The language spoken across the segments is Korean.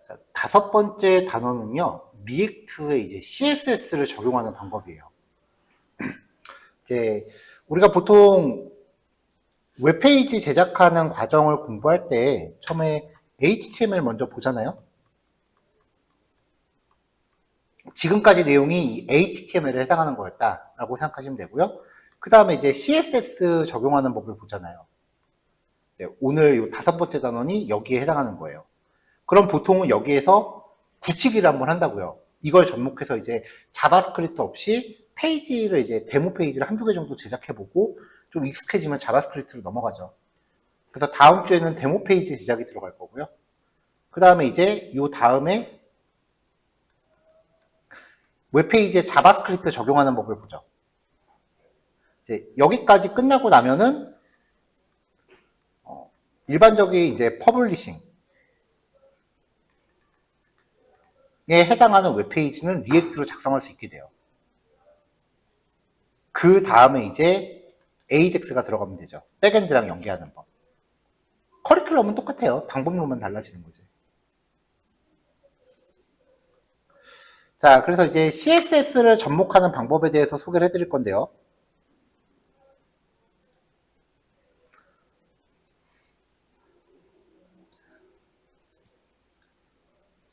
자, 다섯 번째 단어는요, 리액트에 이제 CSS를 적용하는 방법이에요. 이제 우리가 보통 웹페이지 제작하는 과정을 공부할 때 처음에 HTML 먼저 보잖아요. 지금까지 내용이 HTML에 해당하는 거였다라고 생각하시면 되고요. 그 다음에 이제 CSS 적용하는 법을 보잖아요. 이제 오늘 이 다섯 번째 단원이 여기에 해당하는 거예요. 그럼 보통은 여기에서 굳히기를 한번 한다고요. 이걸 접목해서 이제 자바스크립트 없이 페이지를 이제 데모 페이지를 한두 개 정도 제작해보고 좀 익숙해지면 자바스크립트로 넘어가죠. 그래서 다음 주에는 데모 페이지 제작이 들어갈 거고요. 그 다음에 이제 이 다음에 웹페이지에 자바스크립트 적용하는 법을 보죠. 이제 여기까지 끝나고 나면은 일반적인 이제 퍼블리싱에 해당하는 웹페이지는 리액트로 작성할 수 있게 돼요. 그 다음에 이제 AJAX가 들어가면 되죠. 백엔드랑 연계하는 법. 커리큘럼은 똑같아요. 방법론만 달라지는 거지. 자, 그래서 이제 CSS를 접목하는 방법에 대해서 소개를 해드릴 건데요.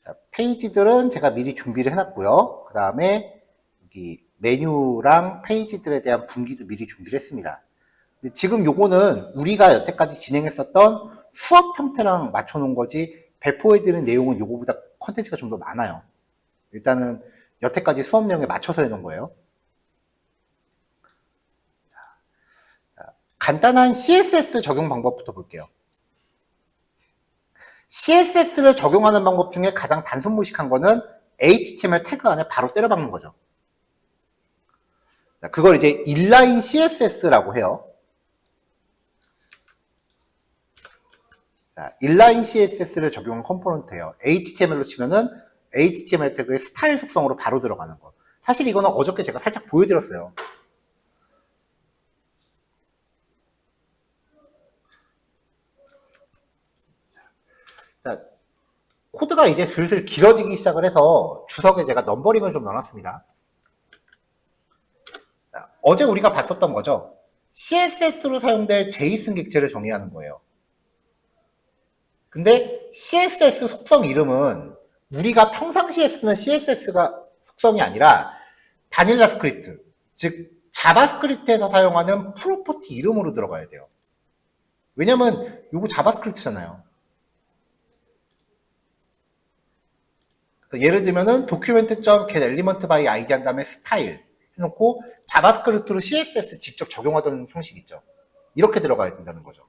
자, 페이지들은 제가 미리 준비를 해놨고요. 그 다음에 여기 메뉴랑 페이지들에 대한 분기도 미리 준비를 했습니다. 지금 요거는 우리가 여태까지 진행했었던 수업 형태랑 맞춰놓은 거지 배포해드리는 내용은 요거보다 컨텐츠가 좀 더 많아요. 일단은 여태까지 수업 내용에 맞춰서 해놓은 거예요. 자, 간단한 CSS 적용 방법부터 볼게요. CSS를 적용하는 방법 중에 가장 단순 무식한 거는 HTML 태그 안에 바로 때려 박는 거죠. 자, 그걸 이제 인라인 CSS라고 해요. 자, 인라인 CSS를 적용한 컴포넌트예요. HTML로 치면은 HTML 태그의 스타일 속성으로 바로 들어가는 거. 사실 이거는 어저께 제가 살짝 보여드렸어요. 자, 코드가 이제 슬슬 길어지기 시작을 해서 주석에 제가 넘버링을 좀 넣어놨습니다. 자, 어제 우리가 봤었던 거죠. CSS로 사용될 JSON 객체를 정의하는 거예요. 근데 CSS 속성 이름은 우리가 평상시에 쓰는 CSS가 속성이 아니라 바닐라 스크립트, 즉 자바스크립트에서 사용하는 프로퍼티 이름으로 들어가야 돼요. 왜냐면 이거 자바스크립트잖아요. 그래서 예를 들면은 document.getElementBy id 한 다음에 스타일 해놓고 자바스크립트로 CSS 직접 적용하던 형식 있죠. 이렇게 들어가야 된다는 거죠.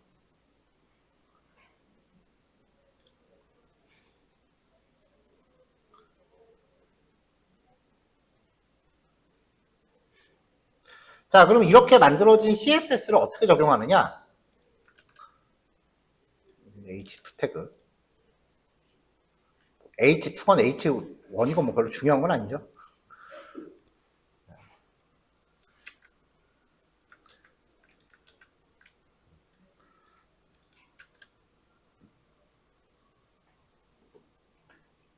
자, 그럼 이렇게 만들어진 CSS를 어떻게 적용하느냐? H2 태그. H2건 H1이건 뭐 별로 중요한 건 아니죠.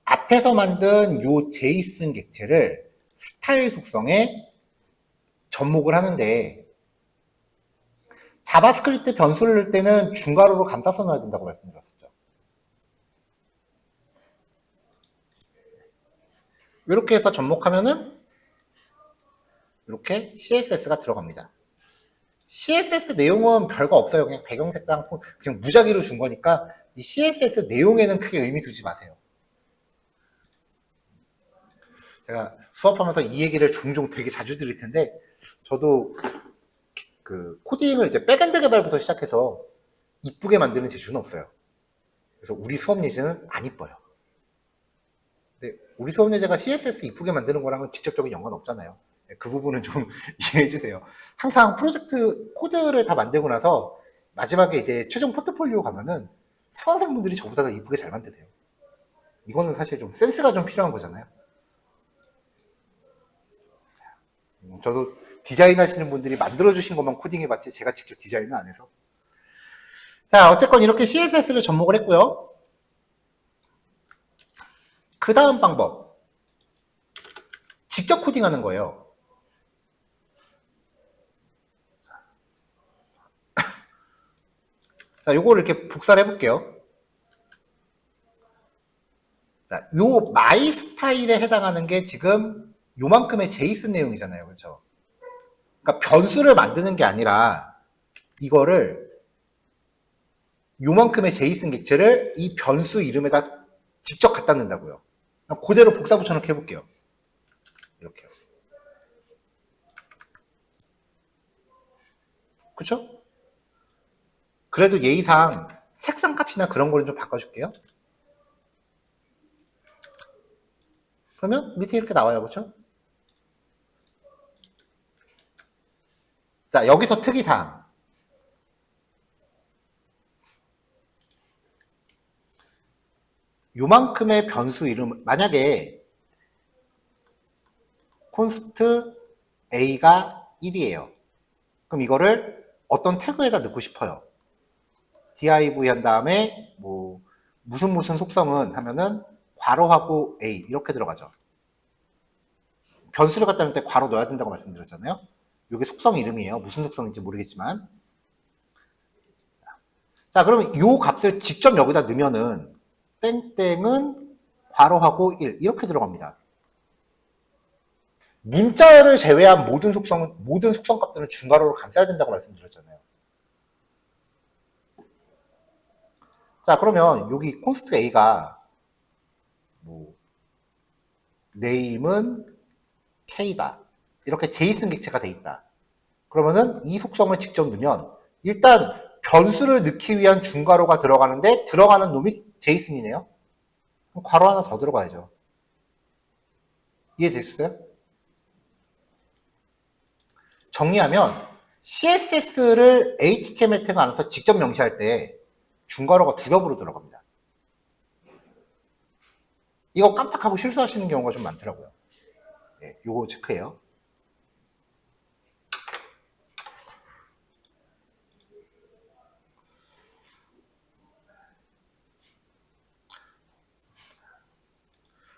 앞에서 만든 요 JSON 객체를 스타일 속성에 접목을 하는데 자바스크립트 변수를 넣을 때는 중괄호로 감싸서 넣어야 된다고 말씀드렸었죠. 이렇게 해서 접목하면은 이렇게 CSS가 들어갑니다. CSS 내용은 별거 없어요. 그냥 배경색상 그냥 무작위로 준 거니까 이 CSS 내용에는 크게 의미 두지 마세요. 제가 수업하면서 이 얘기를 종종 되게 자주 드릴 텐데 저도 그 코딩을 이제 백엔드 개발부터 시작해서 이쁘게 만드는 재주는 없어요. 그래서 우리 수업 예제는 안 이뻐요. 근데 우리 수업 예제가 CSS 이쁘게 만드는 거랑은 직접적인 연관 없잖아요. 그 부분은 좀 이해해 주세요. 항상 프로젝트 코드를 다 만들고 나서 마지막에 이제 최종 포트폴리오 가면은 수강생분들이 저보다 더 이쁘게 잘 만드세요. 이거는 사실 좀 센스가 좀 필요한 거잖아요. 저도 디자인 하시는 분들이 만들어주신 것만 코딩해봤지 제가 직접 디자인은 안 해서. 자, 어쨌건 이렇게 CSS를 접목을 했고요. 그 다음 방법. 직접 코딩하는 거예요. 자, 요거를 이렇게 복사를 해볼게요. 자, 요 마이 스타일에 해당하는 게 지금 요만큼의 제이슨 내용이잖아요. 그렇죠? 그러니까 변수를 만드는 게 아니라 이거를 요만큼의 제이슨 객체를 이 변수 이름에다 직접 갖다 넣는다고요. 그대로 복사 붙여넣기 해볼게요. 이렇게요. 그쵸? 그래도 예의상 색상 값이나 그런 거를 좀 바꿔줄게요. 그러면 밑에 이렇게 나와요. 그쵸? 자, 여기서 특이사항. 요만큼의 변수 이름, 만약에 const a가 1이에요. 그럼 이거를 어떤 태그에다 넣고 싶어요. div 한 다음에 뭐 무슨 속성은 하면은 괄호하고 a 이렇게 들어가죠. 변수를 갖다 놓을 때 괄호 넣어야 된다고 말씀드렸잖아요. 이게 속성 이름이에요. 무슨 속성인지 모르겠지만. 자, 그러면 이 값을 직접 여기다 넣으면은 땡땡은 괄호하고 1 이렇게 들어갑니다. 문자를 제외한 모든 속성 값들은 중괄호로 감싸야 된다고 말씀드렸잖아요. 자, 그러면 여기 const a가 뭐 name은 k다. 이렇게 제이슨 객체가 돼 있다. 그러면은 이 속성을 직접 넣으면 일단 변수를 넣기 위한 중괄호가 들어가는데 들어가는 놈이 제이슨이네요. 그럼 괄호 하나 더 들어가야죠. 이해됐어요? 정리하면 CSS를 HTML 태그 안에서 직접 명시할 때 중괄호가 두 겹으로 들어갑니다. 이거 깜빡하고 실수하시는 경우가 좀 많더라고요. 네, 요거 체크해요.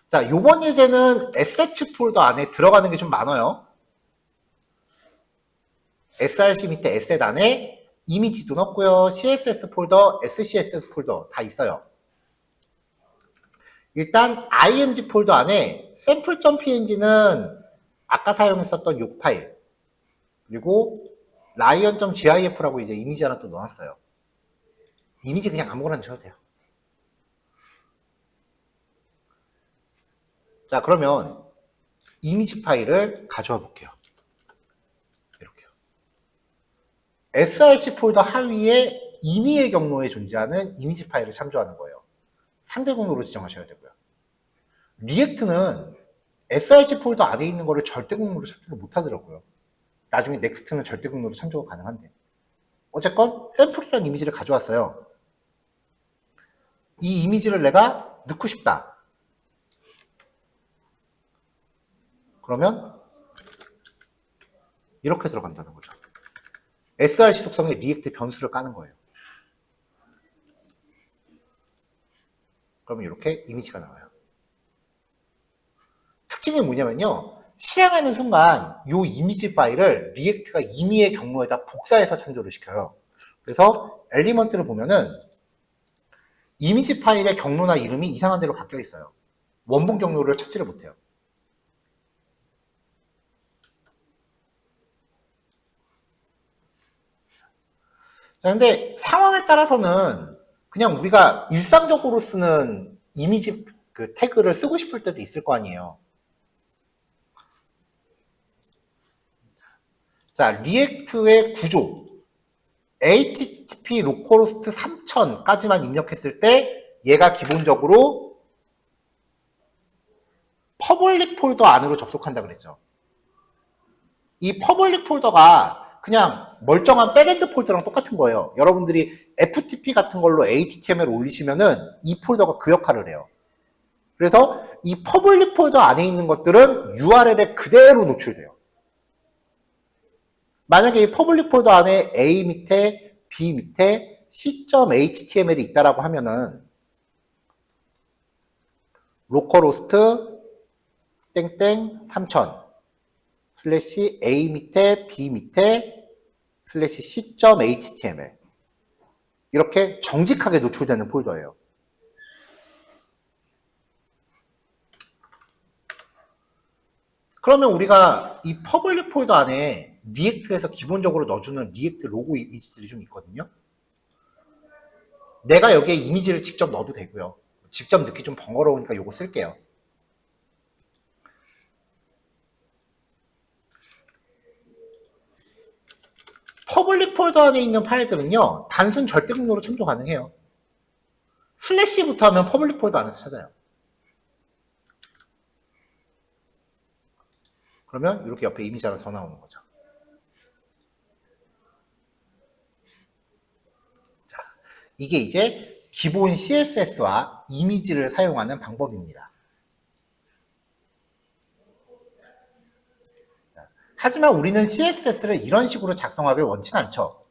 자, 요번 예제는 assets 폴더 안에 들어가는 게 좀 많아요. src 밑에 asset 안에 이미지도 넣었고요. css 폴더, scss 폴더 다 있어요. 일단 img 폴더 안에 sample.png는 아까 사용했었던 요 파일 그리고 lion.gif라고 이제 이미지 하나 또 넣었어요. 이미지 그냥 아무거나 넣어도 돼요. 자, 그러면 이미지 파일을 가져와 볼게요. 이렇게요. src 폴더 하위에 임의의 경로에 존재하는 이미지 파일을 참조하는 거예요. 상대 경로로 지정하셔야 되고요. 리액트는 src 폴더 안에 있는 거를 절대 경로로 참조를 못 하더라고요. 나중에 넥스트는 절대 경로로 참조가 가능한데. 어쨌건 샘플이라는 이미지를 가져왔어요. 이 이미지를 내가 넣고 싶다. 그러면 이렇게 들어간다는 거죠. src 속성에 리액트 변수를 까는 거예요. 그러면 이렇게 이미지가 나와요. 특징이 뭐냐면요. 실행하는 순간 이 이미지 파일을 리액트가 임의의 경로에다 복사해서 참조를 시켜요. 그래서 엘리먼트를 보면은 이미지 파일의 경로나 이름이 이상한 대로 바뀌어 있어요. 원본 경로를 찾지를 못해요. 자, 근데 상황에 따라서는 그냥 우리가 일상적으로 쓰는 이미지 그 태그를 쓰고 싶을 때도 있을 거 아니에요. 자, 리액트의 구조. HTTP 로컬호스트 3000까지만 입력했을 때 얘가 기본적으로 퍼블릭 폴더 안으로 접속한다 그랬죠. 이 퍼블릭 폴더가 그냥 멀쩡한 백엔드 폴더랑 똑같은 거예요. 여러분들이 FTP 같은 걸로 HTML 올리시면은 이 폴더가 그 역할을 해요. 그래서 이 퍼블릭 폴더 안에 있는 것들은 URL에 그대로 노출돼요. 만약에 이 퍼블릭 폴더 안에 A 밑에 B 밑에 C.html이 있다라고 하면은 로컬호스트 땡땡 3000 슬래시 A 밑에 B 밑에 슬래시 C.html 이렇게 정직하게 노출되는 폴더예요. 그러면 우리가 이 퍼블릭 폴더 안에 리액트에서 기본적으로 넣어주는 리액트 로고 이미지들이 좀 있거든요. 내가 여기에 이미지를 직접 넣어도 되고요. 직접 넣기 좀 번거로우니까 요거 쓸게요. 퍼블릭 폴더 안에 있는 파일들은요, 단순 절대극로로 참조 가능해요. 슬래시부터 하면 퍼블릭 폴더 안에서 찾아요. 그러면 이렇게 옆에 이미지 하나 더 나오는 거죠. 자, 이게 이제 기본 CSS와 이미지를 사용하는 방법입니다. 자, 하지만 우리는 CSS를 이런 식으로 작성하길 원치는 않죠.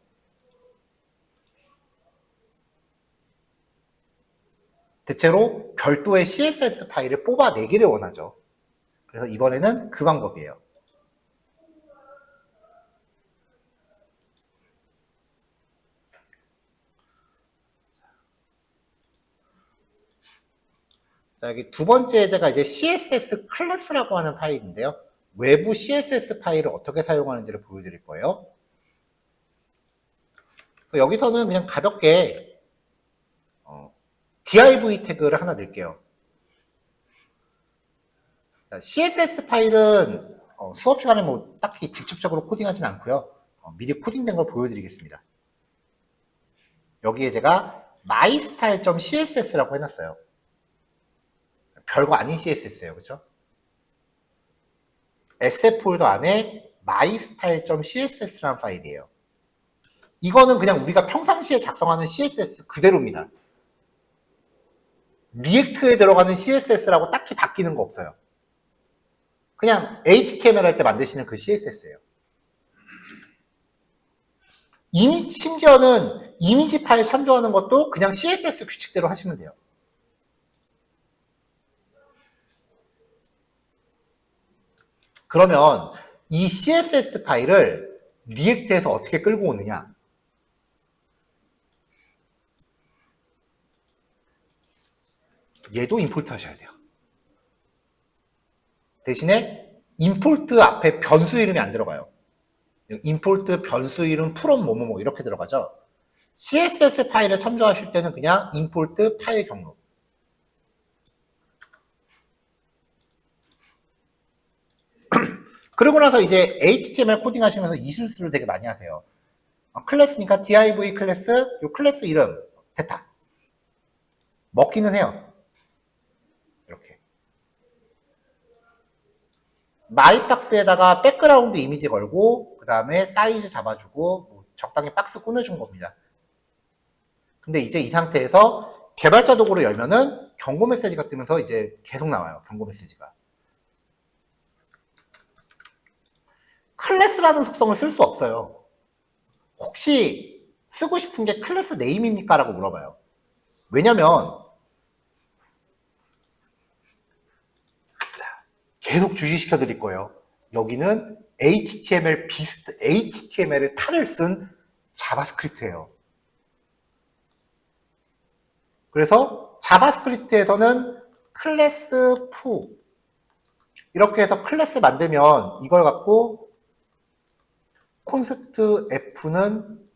대체로 별도의 CSS 파일을 뽑아내기를 원하죠. 그래서 이번에는 그 방법이에요. 자, 여기 두 번째 예제가 이제 CSS 클래스라고 하는 파일인데요. 외부 CSS 파일을 어떻게 사용하는지를 보여드릴 거예요. 그래서 여기서는 그냥 가볍게 div 태그를 하나 넣을게요. 자, CSS 파일은 수업 시간에 뭐 딱히 직접적으로 코딩하진 않고요. 미리 코딩된 걸 보여드리겠습니다. 여기에 제가 mystyle.css라고 해놨어요. 별거 아닌 CSS예요, 그렇죠? SF 폴더 안에 mystyle.css라는 파일이에요. 이거는 그냥 우리가 평상시에 작성하는 CSS 그대로입니다. 리액트에 들어가는 CSS라고 딱히 바뀌는 거 없어요. 그냥 HTML 할 때 만드시는 그 CSS예요. 심지어는 이미지 파일 참조하는 것도 그냥 CSS 규칙대로 하시면 돼요. 그러면 이 CSS 파일을 리액트에서 어떻게 끌고 오느냐? 얘도 임포트 하셔야 돼요. 대신에 임포트 앞에 변수 이름이 안 들어가요. 임포트 변수 이름 from 뭐뭐뭐 이렇게 들어가죠. CSS 파일을 참조하실 때는 그냥 임포트 파일 경로. 그러고 나서 이제 HTML 코딩 하시면서 이 실수를 되게 많이 하세요. 클래스니까 div 클래스, 요 클래스 이름 됐다. 먹기는 해요. 이렇게. 마이박스에다가 백그라운드 이미지 걸고 그 다음에 사이즈 잡아주고 뭐 적당히 박스 꾸며준 겁니다. 근데 이제 이 상태에서 개발자 도구로 열면은 경고 메시지가 뜨면서 이제 계속 나와요. 경고 메시지가. 클래스라는 속성을 쓸 수 없어요. 혹시 쓰고 싶은 게 클래스 네임입니까? 라고 물어봐요. 왜냐면 계속 주시시켜 드릴 거예요. 여기는 HTML을 탈을 쓴 자바스크립트예요. 그래서 자바스크립트에서는 클래스 푸 이렇게 해서 클래스 만들면 이걸 갖고 콘스트 f는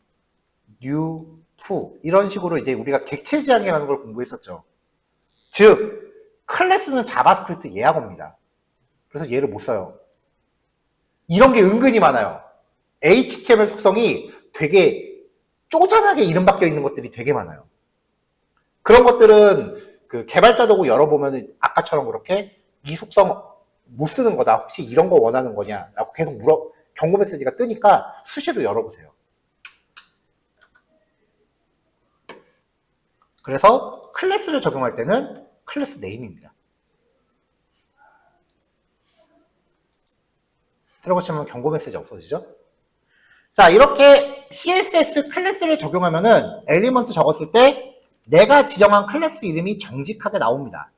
new 푸 이런 식으로 이제 우리가 객체 지향이라는 걸 공부했었죠. 즉 클래스는 자바스크립트 예약어입니다. 그래서 얘를 못 써요. 이런 게 은근히 많아요. HTML 속성이 되게 쪼잔하게 이름 바뀌어 있는 것들이 되게 많아요. 그런 것들은 그 개발자 도구 열어보면 아까처럼 그렇게 이 속성 못 쓰는 거다. 혹시 이런 거 원하는 거냐? 라고 계속 경고 메시지가 뜨니까 수시로 열어보세요. 그래서 클래스를 적용할 때는 클래스 네임입니다. 쓰라고 치면 경고 메시지 없어지죠? 자, 이렇게 CSS 클래스를 적용하면은 엘리먼트 적었을 때 내가 지정한 클래스 이름이 정직하게 나옵니다.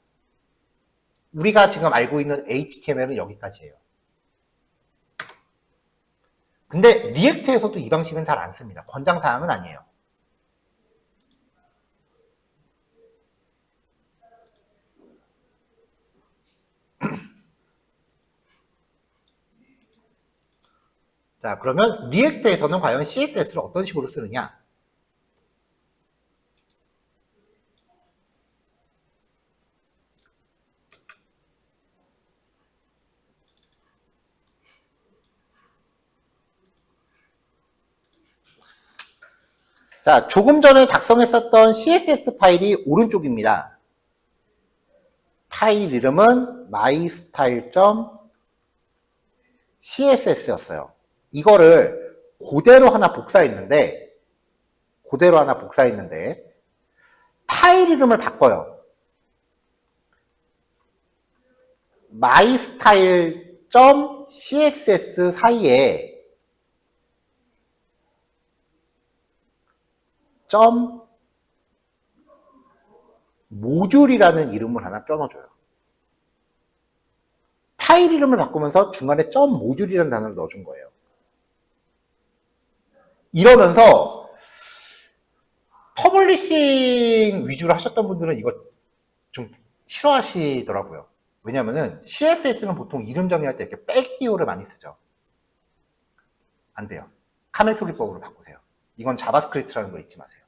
우리가 지금 알고 있는 HTML은 여기까지예요. 근데 리액트에서도 이 방식은 잘 안 씁니다. 권장사항은 아니에요. 자, 그러면 리액트에서는 과연 CSS를 어떤 식으로 쓰느냐? 자, 조금 전에 작성했었던 CSS 파일이 오른쪽입니다. 파일 이름은 mystyle.css였어요. 이거를 그대로 하나 복사했는데 파일 이름을 바꿔요. mystyle.css 사이에 모듈이라는 이름을 하나 껴넣어줘요. 파일 이름을 바꾸면서 중간에 모듈이라는 단어를 넣어준 거예요. 이러면서 퍼블리싱 위주로 하셨던 분들은 이거 좀 싫어하시더라고요. 왜냐면은 CSS는 보통 이름 정의할 때 이렇게 빼기 기호를 많이 쓰죠. 안 돼요. 카멜 표기법으로 바꾸세요. 이건 자바스크립트라는 걸 잊지 마세요.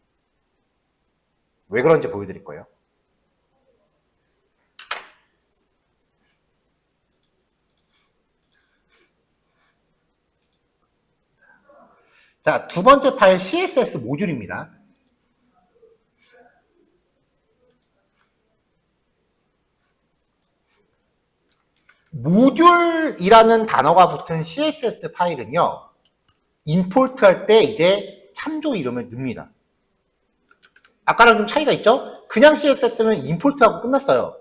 왜 그런지 보여드릴 거예요. 자, 두 번째 파일 CSS 모듈입니다. 모듈이라는 단어가 붙은 CSS 파일은요, 임포트 할 때 이제 참조 이름을 넣습니다. 아까랑 좀 차이가 있죠? 그냥 CSS는 임포트하고 끝났어요.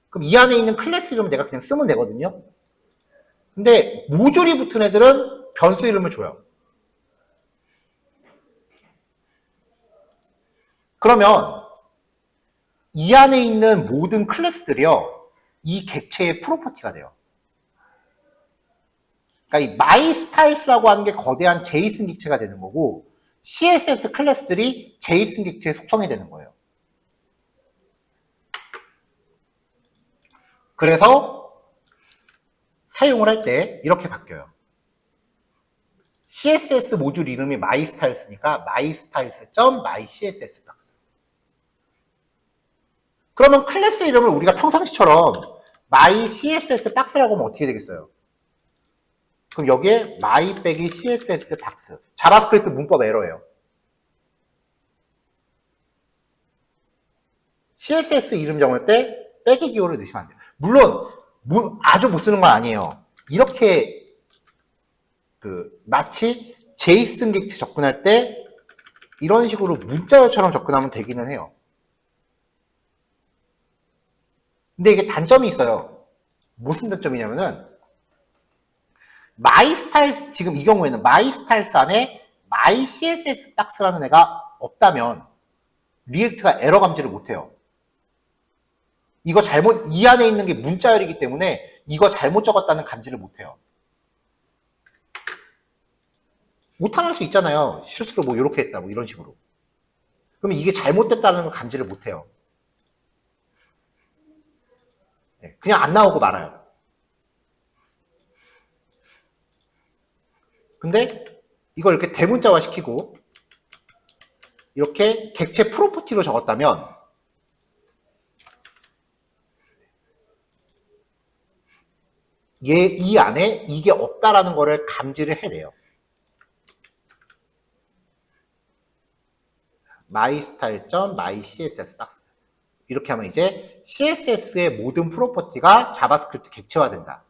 그럼 이 안에 있는 클래스 이름을 내가 그냥 쓰면 되거든요. 근데 모듈이 붙은 애들은 변수 이름을 줘요. 그러면 이 안에 있는 모든 클래스들이요, 이 객체의 프로퍼티가 돼요. 그러니까 이 MyStyles라고 하는 게 거대한 제이슨 객체가 되는 거고, CSS 클래스들이 제이슨 객체의 속성이 되는 거예요. 그래서 사용을 할 때 이렇게 바뀌어요. CSS 모듈 이름이 MyStyles니까 MyStyles.myCSS 박스. 그러면 클래스 이름을 우리가 평상시처럼 myCSS 박스라고 하면 어떻게 되겠어요? 그럼 여기에 my 빼기 CSS 박스. 자바스크립트 문법 에러예요. CSS 이름 정할 때 빼기 기호를 넣으시면 안 돼요. 물론 아주 못 쓰는 건 아니에요. 이렇게 마치 제이슨 객체 접근할 때 이런 식으로 문자열처럼 접근하면 되기는 해요. 근데 이게 단점이 있어요. 무슨 단점이냐면은 MyStyles, 지금 이 경우에는 MyStyles 안에 MyCSS 박스라는 애가 없다면 리액트가 에러 감지를 못해요. 이거 이 안에 있는 게 문자열이기 때문에 이거 잘못 적었다는 감지를 못해요. 오탄할 수 있잖아요. 실수로 뭐 이렇게 했다, 뭐 이런 식으로. 그러면 이게 잘못됐다는 걸 감지를 못해요. 그냥 안 나오고 말아요. 근데 이걸 이렇게 대문자화 시키고 이렇게 객체 프로퍼티로 적었다면 이 안에 이게 없다라는 거를 감지를 해내요. mystyle.myCSS 박스. 이렇게 하면 이제 CSS의 모든 프로퍼티가 자바스크립트 객체화된다.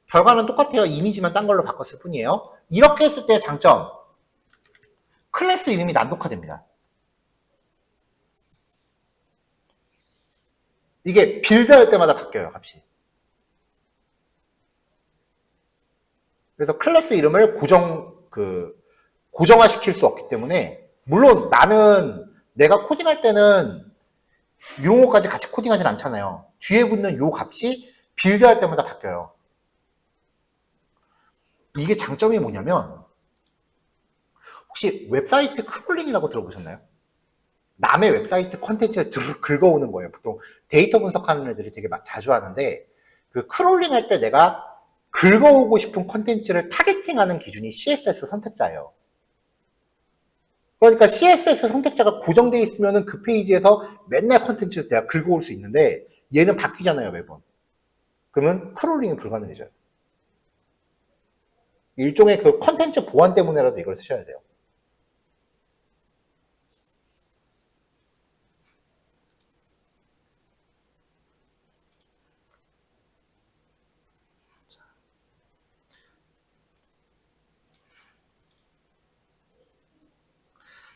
결과는 똑같아요. 이미지만 딴 걸로 바꿨을 뿐이에요. 이렇게 했을 때 장점, 클래스 이름이 난독화됩니다. 이게 빌드할 때마다 바뀌어요, 값이. 그래서 클래스 이름을 고정화시킬 수 없기 때문에, 물론 나는 내가 코딩할 때는 이런 것까지 같이 코딩하진 않잖아요. 뒤에 붙는 요 값이 빌드할 때마다 바뀌어요. 이게 장점이 뭐냐면 혹시 웹사이트 크롤링이라고 들어보셨나요? 남의 웹사이트 컨텐츠를 긁어오는 거예요. 보통 데이터 분석하는 애들이 되게 자주 하는데 그 크롤링 할 때 내가 긁어오고 싶은 컨텐츠를 타겟팅하는 기준이 CSS 선택자예요. 그러니까 CSS 선택자가 고정되어 있으면 그 페이지에서 맨날 컨텐츠를 내가 긁어올 수 있는데 얘는 바뀌잖아요, 매번. 그러면 크롤링이 불가능해져요. 일종의 그 컨텐츠 보안 때문에라도 이걸 쓰셔야 돼요.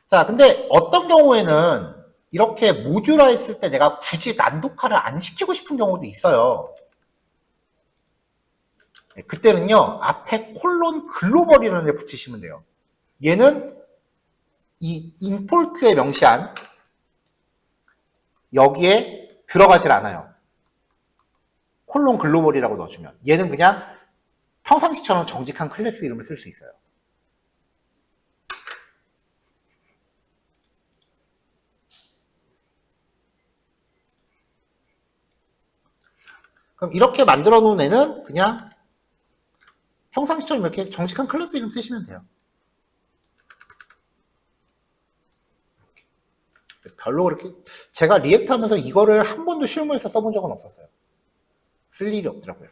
자, 근데 어떤 경우에는 이렇게 모듈화 했을 때 내가 굳이 난독화를 안 시키고 싶은 경우도 있어요. 그때는요, 앞에 콜론 글로벌이라는 데 붙이시면 돼요. 얘는 이 임포트에 명시한 여기에 들어가질 않아요. 콜론 글로벌이라고 넣어주면. 얘는 그냥 평상시처럼 정직한 클래스 이름을 쓸 수 있어요. 그럼 이렇게 만들어 놓은 애는 그냥 평상시처럼 이렇게 정직한 클래스 이름 쓰시면 돼요. 별로 그렇게 제가 리액트 하면서 이거를 한 번도 실무에서 써본 적은 없었어요. 쓸 일이 없더라고요.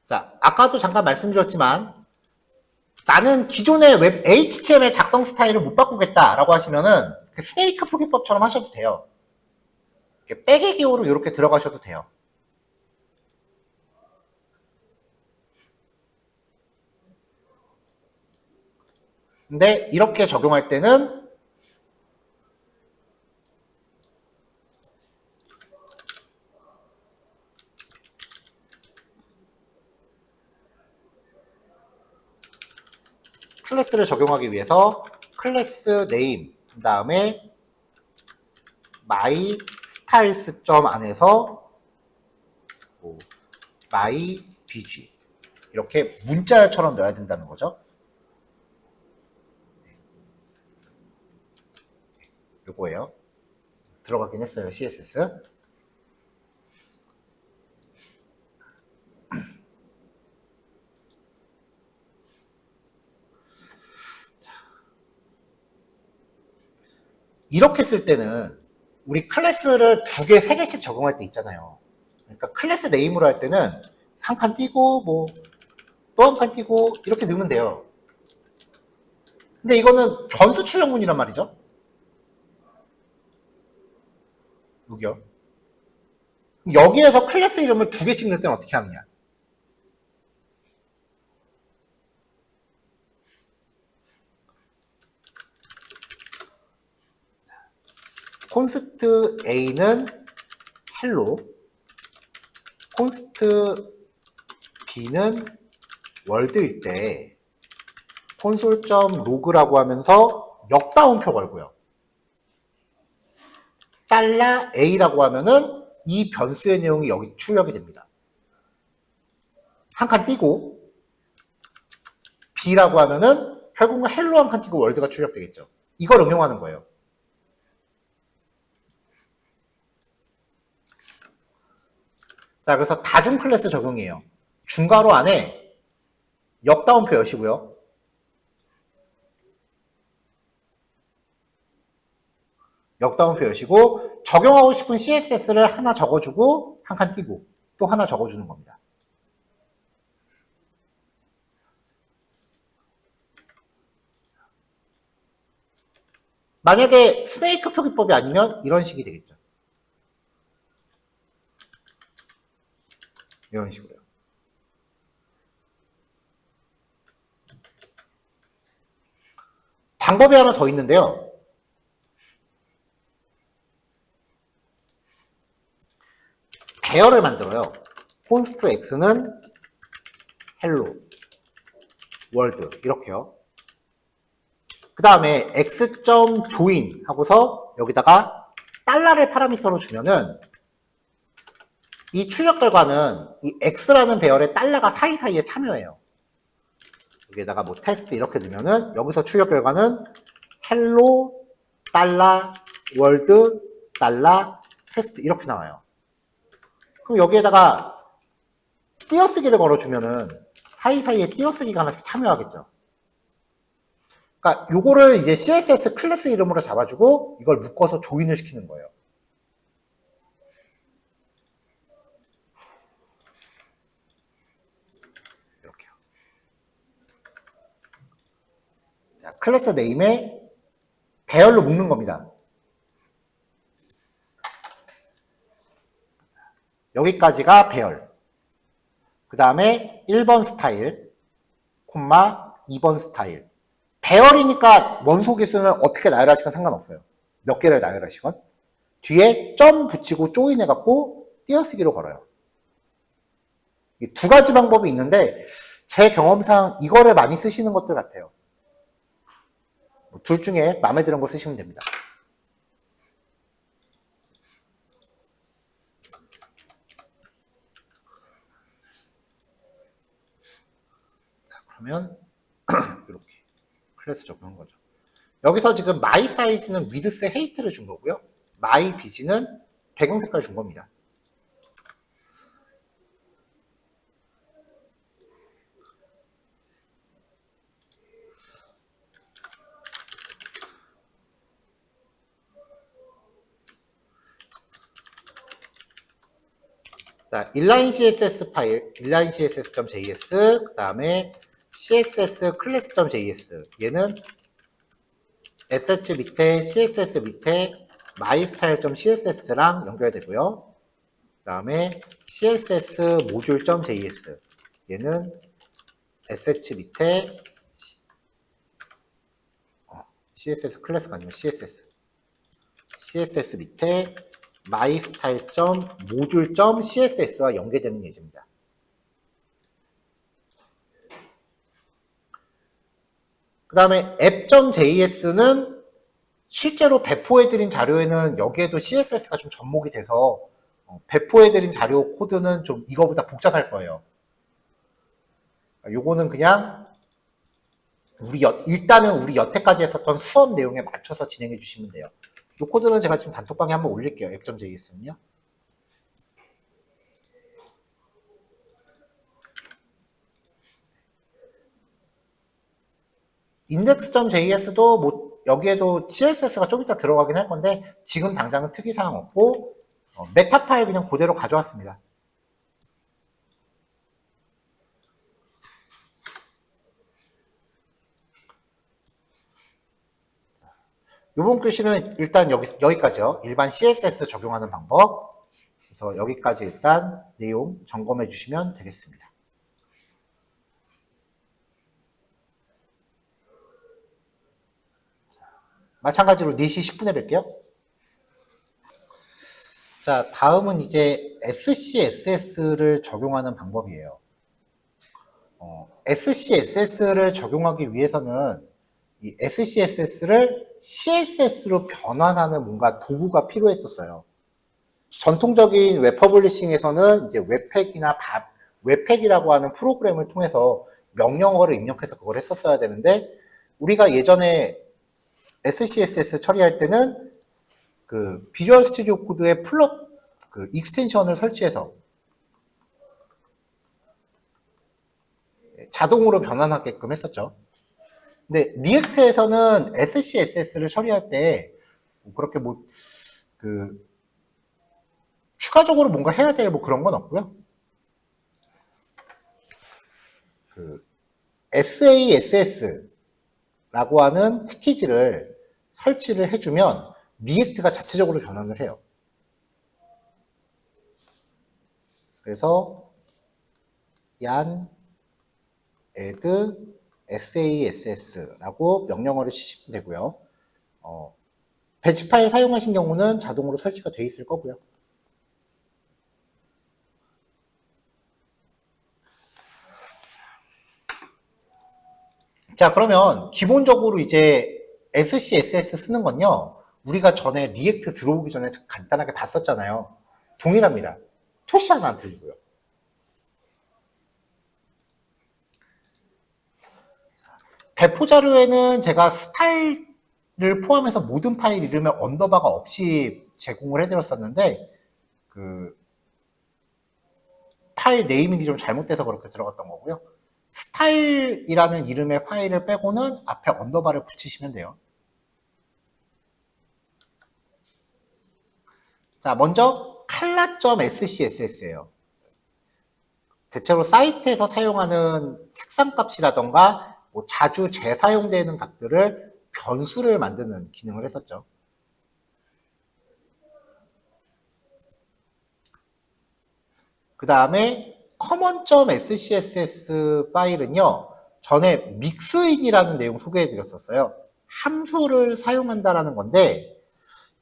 자, 아까도 잠깐 말씀드렸지만 나는 기존의 웹 HTML 작성 스타일을 못 바꾸겠다라고 하시면은 그 스네이크 포기법처럼 하셔도 돼요. 백의 기호로 이렇게 들어가셔도 돼요. 근데 이렇게 적용할 때는 클래스를 적용하기 위해서 클래스 네임 그 다음에 my styles 점 안에서 뭐 my bg 이렇게 문자처럼 넣어야 된다는 거죠. 요거예요. 들어가긴 했어요, CSS. 이렇게 쓸 때는 우리 클래스를 2개, 3개씩 적용할 때 있잖아요. 그러니까 클래스 네임으로 할 때는 한 칸 띄고 뭐 또 한 칸 띄고 이렇게 넣으면 돼요. 근데 이거는 변수 출력문이란 말이죠. 여기요. 여기에서 클래스 이름을 2개씩 넣을 때는 어떻게 하느냐. 콘스트 A는 헬로, 콘스트 B는 월드일 때 콘솔.로그라고 하면서 역다운표 걸고요. $A라고 하면은 이 변수의 내용이 여기 출력이 됩니다. 한 칸 띄고 B라고 하면은 결국은 헬로 한 칸 띄고 월드가 출력되겠죠. 이걸 응용하는 거예요. 자, 그래서 다중 클래스 적용이에요. 중괄호 안에 역다운표 여시고요. 역다운표 여시고 적용하고 싶은 CSS를 하나 적어주고 한 칸 띄고 또 하나 적어주는 겁니다. 만약에 스네이크 표기법이 아니면 이런 식이 되겠죠. 이런 식으로요. 방법이 하나 더 있는데요. 배열을 만들어요. const x는 hello world 이렇게요. 그 다음에 x.join 하고서 여기다가 달러를 파라미터로 주면은 이 출력 결과는 이 x라는 배열의 달러가 사이사이에 참여해요. 여기에다가 뭐 테스트 이렇게 넣으면은 여기서 출력 결과는 hello 달러 world 달러 테스트 이렇게 나와요. 그럼 여기에다가 띄어쓰기를 걸어주면은 사이사이에 띄어쓰기가 하나씩 참여하겠죠. 그러니까 요거를 이제 CSS 클래스 이름으로 잡아주고 이걸 묶어서 조인을 시키는 거예요. 이렇게요. 자, 클래스 네임에 배열로 묶는 겁니다. 여기까지가 배열. 그 다음에 1번 스타일, 콤마 2번 스타일. 배열이니까 원소 개수는 어떻게 나열하시건 상관없어요. 몇 개를 나열하시건. 뒤에 점 붙이고 조인해갖고 띄어쓰기로 걸어요. 이 두 가지 방법이 있는데 제 경험상 이거를 많이 쓰시는 것들 같아요. 둘 중에 마음에 드는 거 쓰시면 됩니다. 자, 그러면 이렇게 클래스 적용한 거죠. 여기서 지금 my size는 width height를 준 거고요. my biz는 배경 색깔 준 겁니다. 자, inline css 파일, inline css.js, 그 다음에 css class.js. 얘는 sh 밑에 css 밑에 mystyle.css랑 연결되고요. 그 다음에 css module.js. 얘는 sh 밑에 css 클래스가 아니면 css 밑에 mystyle.module.css와 연계되는 예제입니다. 그 다음에 app.js는 실제로 배포해드린 자료에는 여기에도 CSS가 좀 접목이 돼서 배포해드린 자료 코드는 좀 이거보다 복잡할 거예요. 요거는 그냥 일단은 우리 여태까지 했었던 수업 내용에 맞춰서 진행해 주시면 돼요. 이 코드는 제가 지금 단톡방에 한번 올릴게요. app.js는요. index.js도 뭐 여기에도 CSS가 좀 이따 들어가긴 할 건데 지금 당장은 특이사항 없고 메타 파일 그냥 그대로 가져왔습니다. 이번 교시는 일단 여기까지요. 일반 CSS 적용하는 방법. 그래서 여기까지 일단 내용 점검해 주시면 되겠습니다. 마찬가지로 4시 10분에 뵐게요. 자, 다음은 이제 SCSS를 적용하는 방법이에요. SCSS를 적용하기 위해서는 이 SCSS를 CSS로 변환하는 뭔가 도구가 필요했었어요. 전통적인 웹 퍼블리싱에서는 이제 웹팩이라고 하는 프로그램을 통해서 명령어를 입력해서 그걸 했었어야 되는데 우리가 예전에 SCSS 처리할 때는 그 비주얼 스튜디오 코드에 그 익스텐션을 설치해서 자동으로 변환하게끔 했었죠. 근데 리액트에서는 SCSS를 처리할 때 그렇게 추가적으로 뭔가 해야 될 그런 건 없고요. SASS라고 하는 패키지를 설치를 해주면 리액트가 자체적으로 변환을 해요. 그래서 yan add SASS라고 명령어를 치시면 되고요. 배치 파일 사용하신 경우는 자동으로 설치가 되어 있을 거고요. 자, 그러면 기본적으로 이제 SCSS 쓰는 건요, 우리가 전에 리액트 들어오기 전에 간단하게 봤었잖아요. 동일합니다. 토시 하나 안 틀리고요. 배포 자료에는 제가 스타일을 포함해서 모든 파일 이름에 언더바가 없이 제공을 해드렸었는데, 파일 네이밍이 좀 잘못돼서 그렇게 들어갔던 거고요. 스타일이라는 이름의 파일을 빼고는 앞에 언더바를 붙이시면 돼요. 자, 먼저 color.scss예요. 대체로 사이트에서 사용하는 색상 값이라던가 뭐 자주 재사용되는 값들을 변수를 만드는 기능을 했었죠. 그 다음에 common.scss 파일은요, 전에 mixin이라는 내용 소개해 드렸었어요. 함수를 사용한다라는 건데,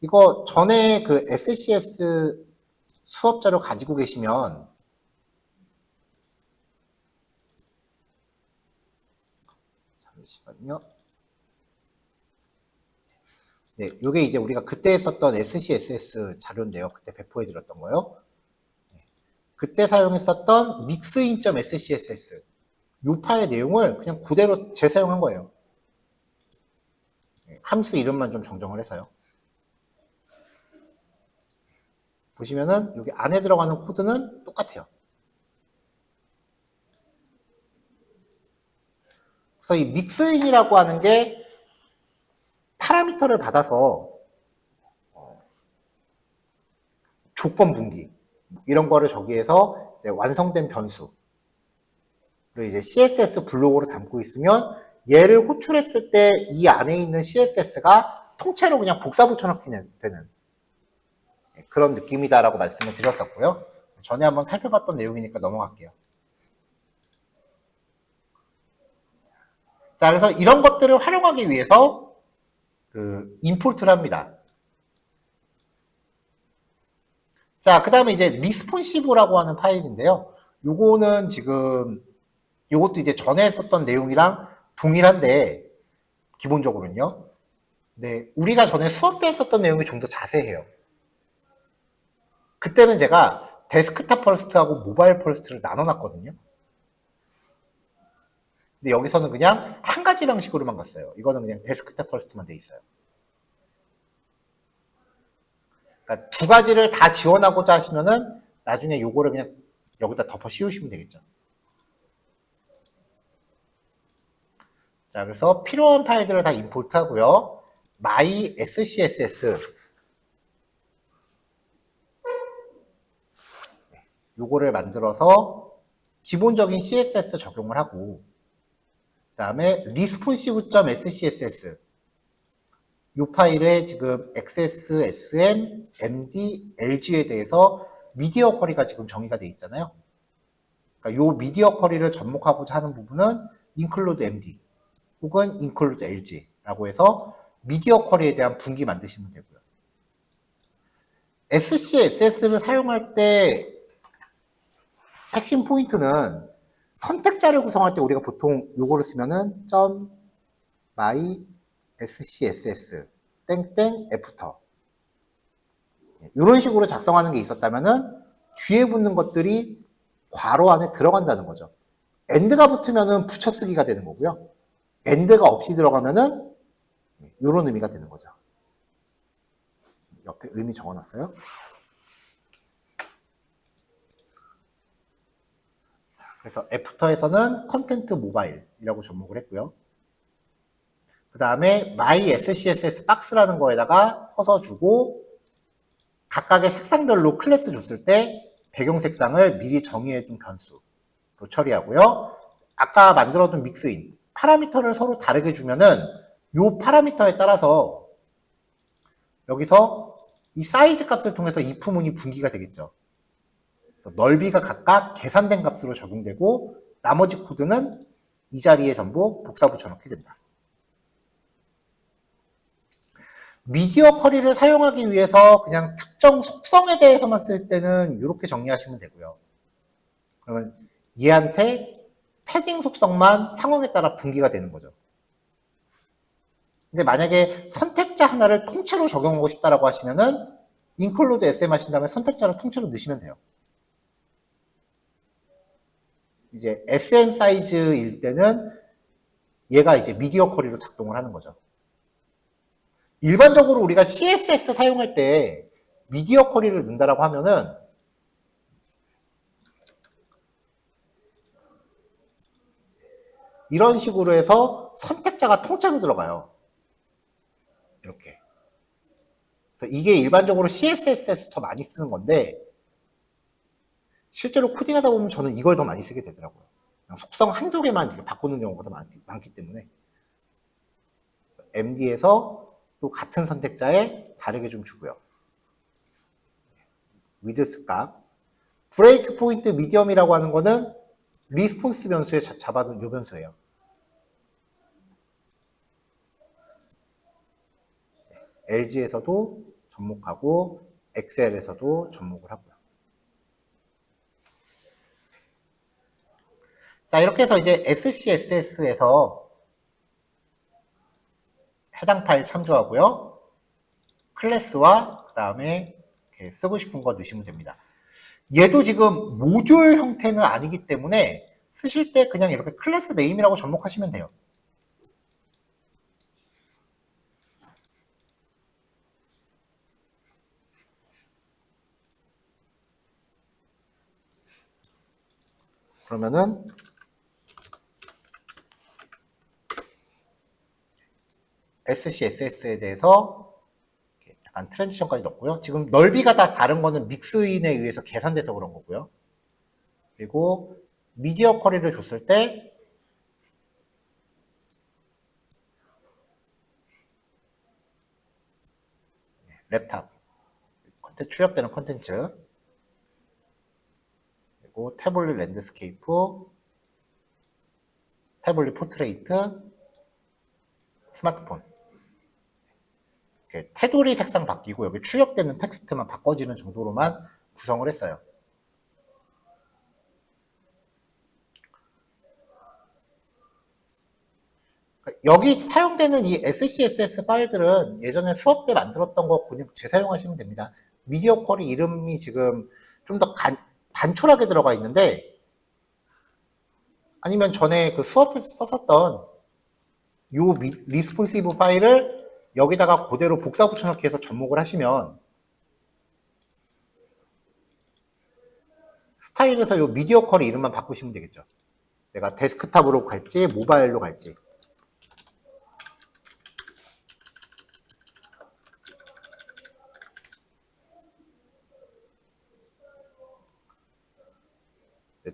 이거 전에 그 SCS 수업 자료 가지고 계시면, 잠시만요. 네, 요게 이제 우리가 그때 했었던 SCSS 자료인데요. 그때 배포해 드렸던 거요. 그때 사용했었던 mixin.scss 이 파일 내용을 그냥 그대로 재사용한 거예요. 함수 이름만 좀 정정을 해서요. 보시면은 여기 안에 들어가는 코드는 똑같아요. 그래서 이 mixin이라고 하는 게 파라미터를 받아서 조건 분기 이런 거를 저기에서 이제 완성된 변수를 이제 CSS 블록으로 담고 있으면 얘를 호출했을 때 이 안에 있는 CSS가 통째로 그냥 복사 붙여넣기 되는 그런 느낌이다라고 말씀을 드렸었고요. 전에 한번 살펴봤던 내용이니까 넘어갈게요. 자, 그래서 이런 것들을 활용하기 위해서 임포트를 합니다. 자, 그 다음에 이제 responsive라고 하는 파일인데요. 요거는 지금 요것도 이제 전에 했었던 내용이랑 동일한데 기본적으로는요. 네, 우리가 전에 수업 때 했었던 내용이 좀 더 자세해요. 그때는 제가 데스크탑 퍼스트하고 모바일 퍼스트를 나눠놨거든요. 근데 여기서는 그냥 한 가지 방식으로만 갔어요. 이거는 그냥 데스크탑 퍼스트만 돼 있어요. 그러니까 두 가지를 다 지원하고자 하시면은 나중에 요거를 그냥 여기다 덮어 씌우시면 되겠죠. 자, 그래서 필요한 파일들을 다 임포트 하고요. my scss 요거를 만들어서 기본적인 CSS 적용을 하고 그 다음에 responsive.scss 이 파일에 지금 XS, SM, MD, LG에 대해서 미디어 쿼리가 지금 정의가 되어 있잖아요. 그러니까 이 미디어 쿼리를 접목하고자 하는 부분은 include MD 혹은 include LG라고 해서 미디어 쿼리에 대한 분기 만드시면 되고요. SCSS를 사용할 때 핵심 포인트는 선택자를 구성할 때 우리가 보통 요거를 쓰면은 .my scss 땡땡 애프터 이런 식으로 작성하는 게 있었다면은 뒤에 붙는 것들이 괄호 안에 들어간다는 거죠. end가 붙으면은 붙여쓰기가 되는 거고요. end가 없이 들어가면은 이런 의미가 되는 거죠. 옆에 의미 적어놨어요. 그래서 애프터에서는 컨텐트 모바일이라고 접목을 했고요. 그 다음에 my scss 박스라는 거에다가 커서 주고 각각의 색상별로 클래스 줬을 때 배경 색상을 미리 정의해둔 변수로 처리하고요. 아까 만들어둔 믹스인 파라미터를 서로 다르게 주면은 이 파라미터에 따라서 여기서 이 사이즈 값을 통해서 if 문이 분기가 되겠죠. 그래서 넓이가 각각 계산된 값으로 적용되고 나머지 코드는 이 자리에 전부 복사 붙여넣게 된다. 미디어 쿼리를 사용하기 위해서 그냥 특정 속성에 대해서만 쓸 때는 이렇게 정리하시면 되고요. 그러면 얘한테 패딩 속성만 상황에 따라 분기가 되는 거죠. 근데 만약에 선택자 하나를 통째로 적용하고 싶다라고 하시면은 include SM 하신 다음에 선택자를 통째로 넣으시면 돼요. 이제 SM 사이즈일 때는 얘가 이제 미디어 쿼리로 작동을 하는 거죠. 일반적으로 우리가 CSS 사용할 때 미디어 쿼리를 넣는다라고 하면은 이런 식으로 해서 선택자가 통째로 들어가요. 이렇게. 그래서 이게 일반적으로 CSS에서 더 많이 쓰는 건데 실제로 코딩하다 보면 저는 이걸 더 많이 쓰게 되더라고요. 속성 한두 개만 이렇게 바꾸는 경우가 더 많기 때문에 MD에서 또 같은 선택자에 다르게 좀 주고요. 위드스 값. 브레이크 포인트 미디엄이라고 하는 거는 리스폰스 변수에 잡아둔 요 변수예요. LG에서도 접목하고 엑셀에서도 접목을 하고요. 자, 이렇게 해서 이제 SCSS에서 해당 파일 참조하고요. 클래스와 그 다음에 쓰고 싶은 거 넣으시면 됩니다. 얘도 지금 모듈 형태는 아니기 때문에 쓰실 때 그냥 이렇게 클래스 네임이라고 접목하시면 돼요. 그러면은 SCSS에 대해서 약간 트랜지션까지 넣었고요. 지금 넓이가 다 다른 거는 믹스인에 의해서 계산돼서 그런 거고요. 그리고 미디어 쿼리를 줬을 때 랩탑, 출력되는 컨텐츠, 그리고 태블릿 랜드스케이프, 태블릿 포트레이트, 스마트폰. 테두리 색상 바뀌고 여기 출력되는 텍스트만 바꿔지는 정도로만 구성을 했어요. 여기 사용되는 이 SCSS 파일들은 예전에 수업 때 만들었던 거 그냥 재사용하시면 됩니다. 미디어 쿼리 이름이 지금 좀 더 단촐하게 들어가 있는데 아니면 전에 그 수업에서 썼었던 요 리스폰시브 파일을 여기다가 그대로 복사 붙여넣기 해서 접목을 하시면 스타일에서 요 미디어 쿼리 이름만 바꾸시면 되겠죠. 내가 데스크탑으로 갈지 모바일로 갈지.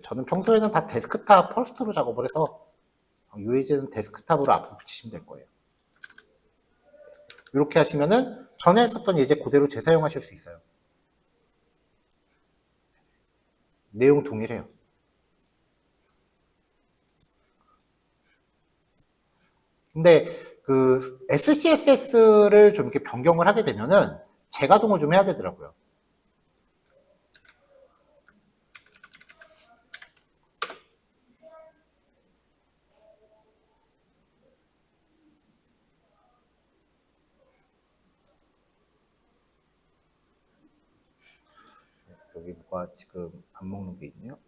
저는 평소에는 다 데스크탑 퍼스트로 작업을 해서 요 예제는 데스크탑으로 앞으로 붙이시면 될 거예요. 이렇게 하시면은 전에 썼던 예제 그대로 재사용하실 수 있어요. 내용 동일해요. 근데 그 SCSS를 좀 이렇게 변경을 하게 되면은 재가동을 좀 해야 되더라고요. 여기 뭐가 지금 안 먹는 게 있네요.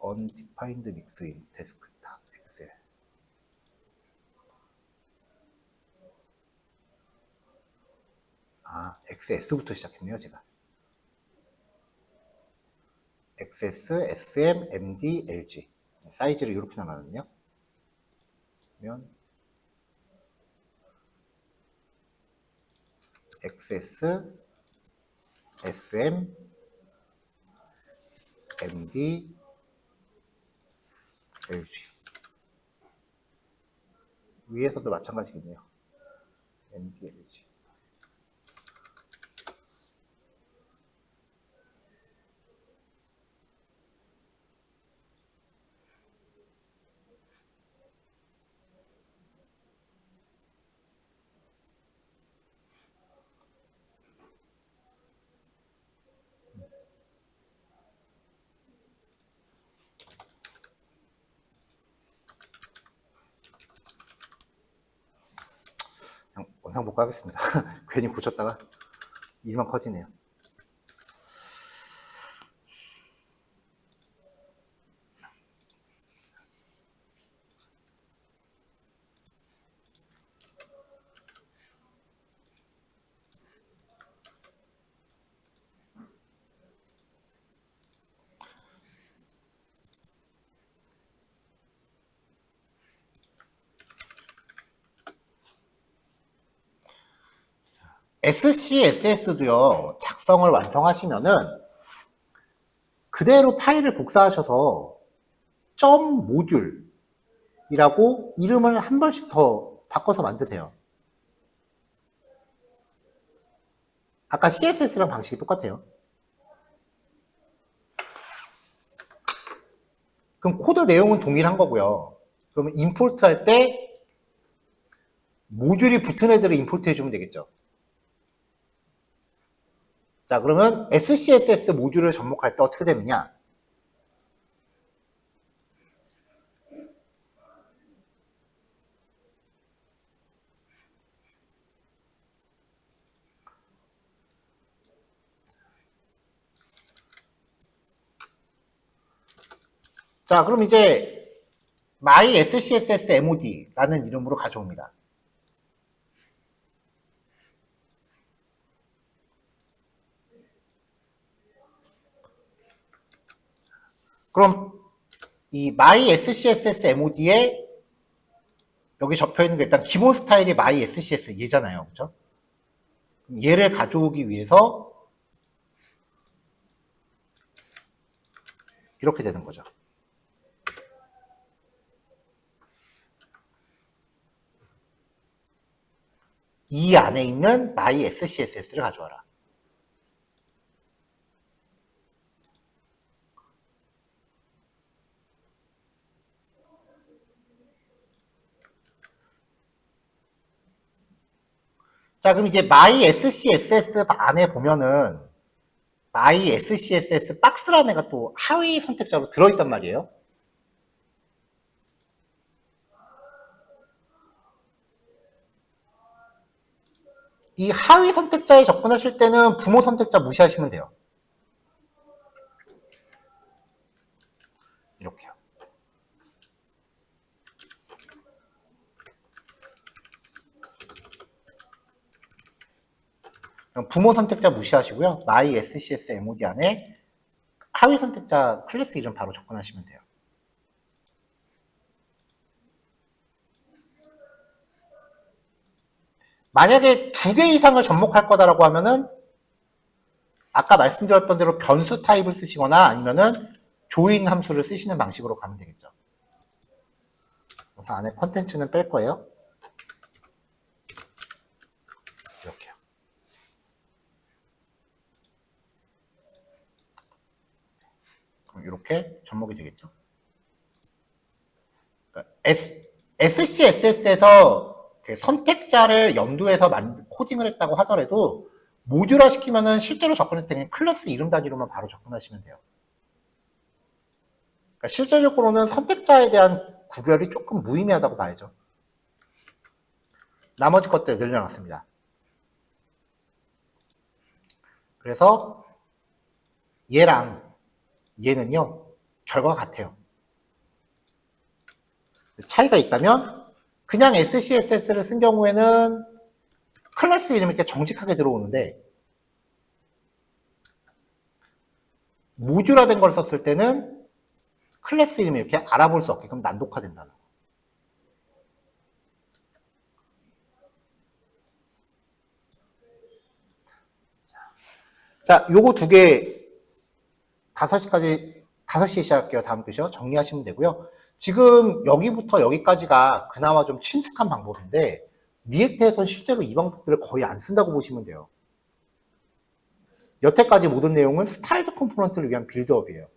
undefined mix in desktop 엑셀. XS부터 시작했네요, 제가. XS, SM, MD, LG. 사이즈를 이렇게 나눴네요. 그러면 XS, SM, MD, LG. 위에서도 마찬가지겠네요. MD, LG. 영상 못 가겠습니다. 괜히 고쳤다가 일만 커지네요. SCSS도요, 작성을 완성하시면은 그대로 파일을 복사하셔서 .모듈이라고 이름을 한 번씩 더 바꿔서 만드세요. 아까 CSS랑 방식이 똑같아요. 그럼 코드 내용은 동일한 거고요. 그러면 임포트 할 때 모듈이 붙은 애들을 임포트 해주면 되겠죠. 자, 그러면 SCSS 모듈을 접목할 때 어떻게 되느냐? 자, 그럼 이제 my SCSS mod라는 이름으로 가져옵니다. 그럼 이 my SCSS mod에 여기 적혀 있는 게 일단 기본 스타일이 my SCS 얘잖아요. 그렇죠? 얘를 가져오기 위해서 이렇게 되는 거죠. 이 안에 있는 my SCSS를 가져와라. 자, 그럼 이제 my SCSS 안에 보면은 my SCSS 박스라는 애가 또 하위 선택자로 들어있단 말이에요. 이 하위 선택자에 접근하실 때는 부모 선택자 무시하시면 돼요. 이렇게요. 부모 선택자 무시하시고요. my SCS mod 안에 하위 선택자 클래스 이름 바로 접근하시면 돼요. 만약에 2개 이상을 접목할 거다라고 하면은 아까 말씀드렸던 대로 변수 타입을 쓰시거나 아니면은 조인 함수를 쓰시는 방식으로 가면 되겠죠. 그래서 안에 컨텐츠는 뺄 거예요. 이렇게요. 그럼 이렇게 접목이 되겠죠. 그러니까 SCSS에서 선택자를 염두에서 코딩을 했다고 하더라도 모듈화 시키면은 실제로 접근할 때는 클래스 이름 단위로만 바로 접근하시면 돼요. 그러니까 실질적으로는 선택자에 대한 구별이 조금 무의미하다고 봐야죠. 나머지 것들 늘려놨습니다. 그래서 얘랑 얘는요, 결과가 같아요. 차이가 있다면 그냥 SCSS를 쓴 경우에는 클래스 이름이 이렇게 정직하게 들어오는데 모듈화된 걸 썼을 때는 클래스 이름이 이렇게 알아볼 수 없게끔 난독화된다는 거. 자, 요거 2개 5시에 시작할게요. 다음 교시요. 정리하시면 되고요. 지금 여기부터 여기까지가 그나마 좀 친숙한 방법인데 리액트에선 실제로 이 방법들을 거의 안 쓴다고 보시면 돼요. 여태까지 모든 내용은 스타일드 컴포넌트를 위한 빌드업이에요.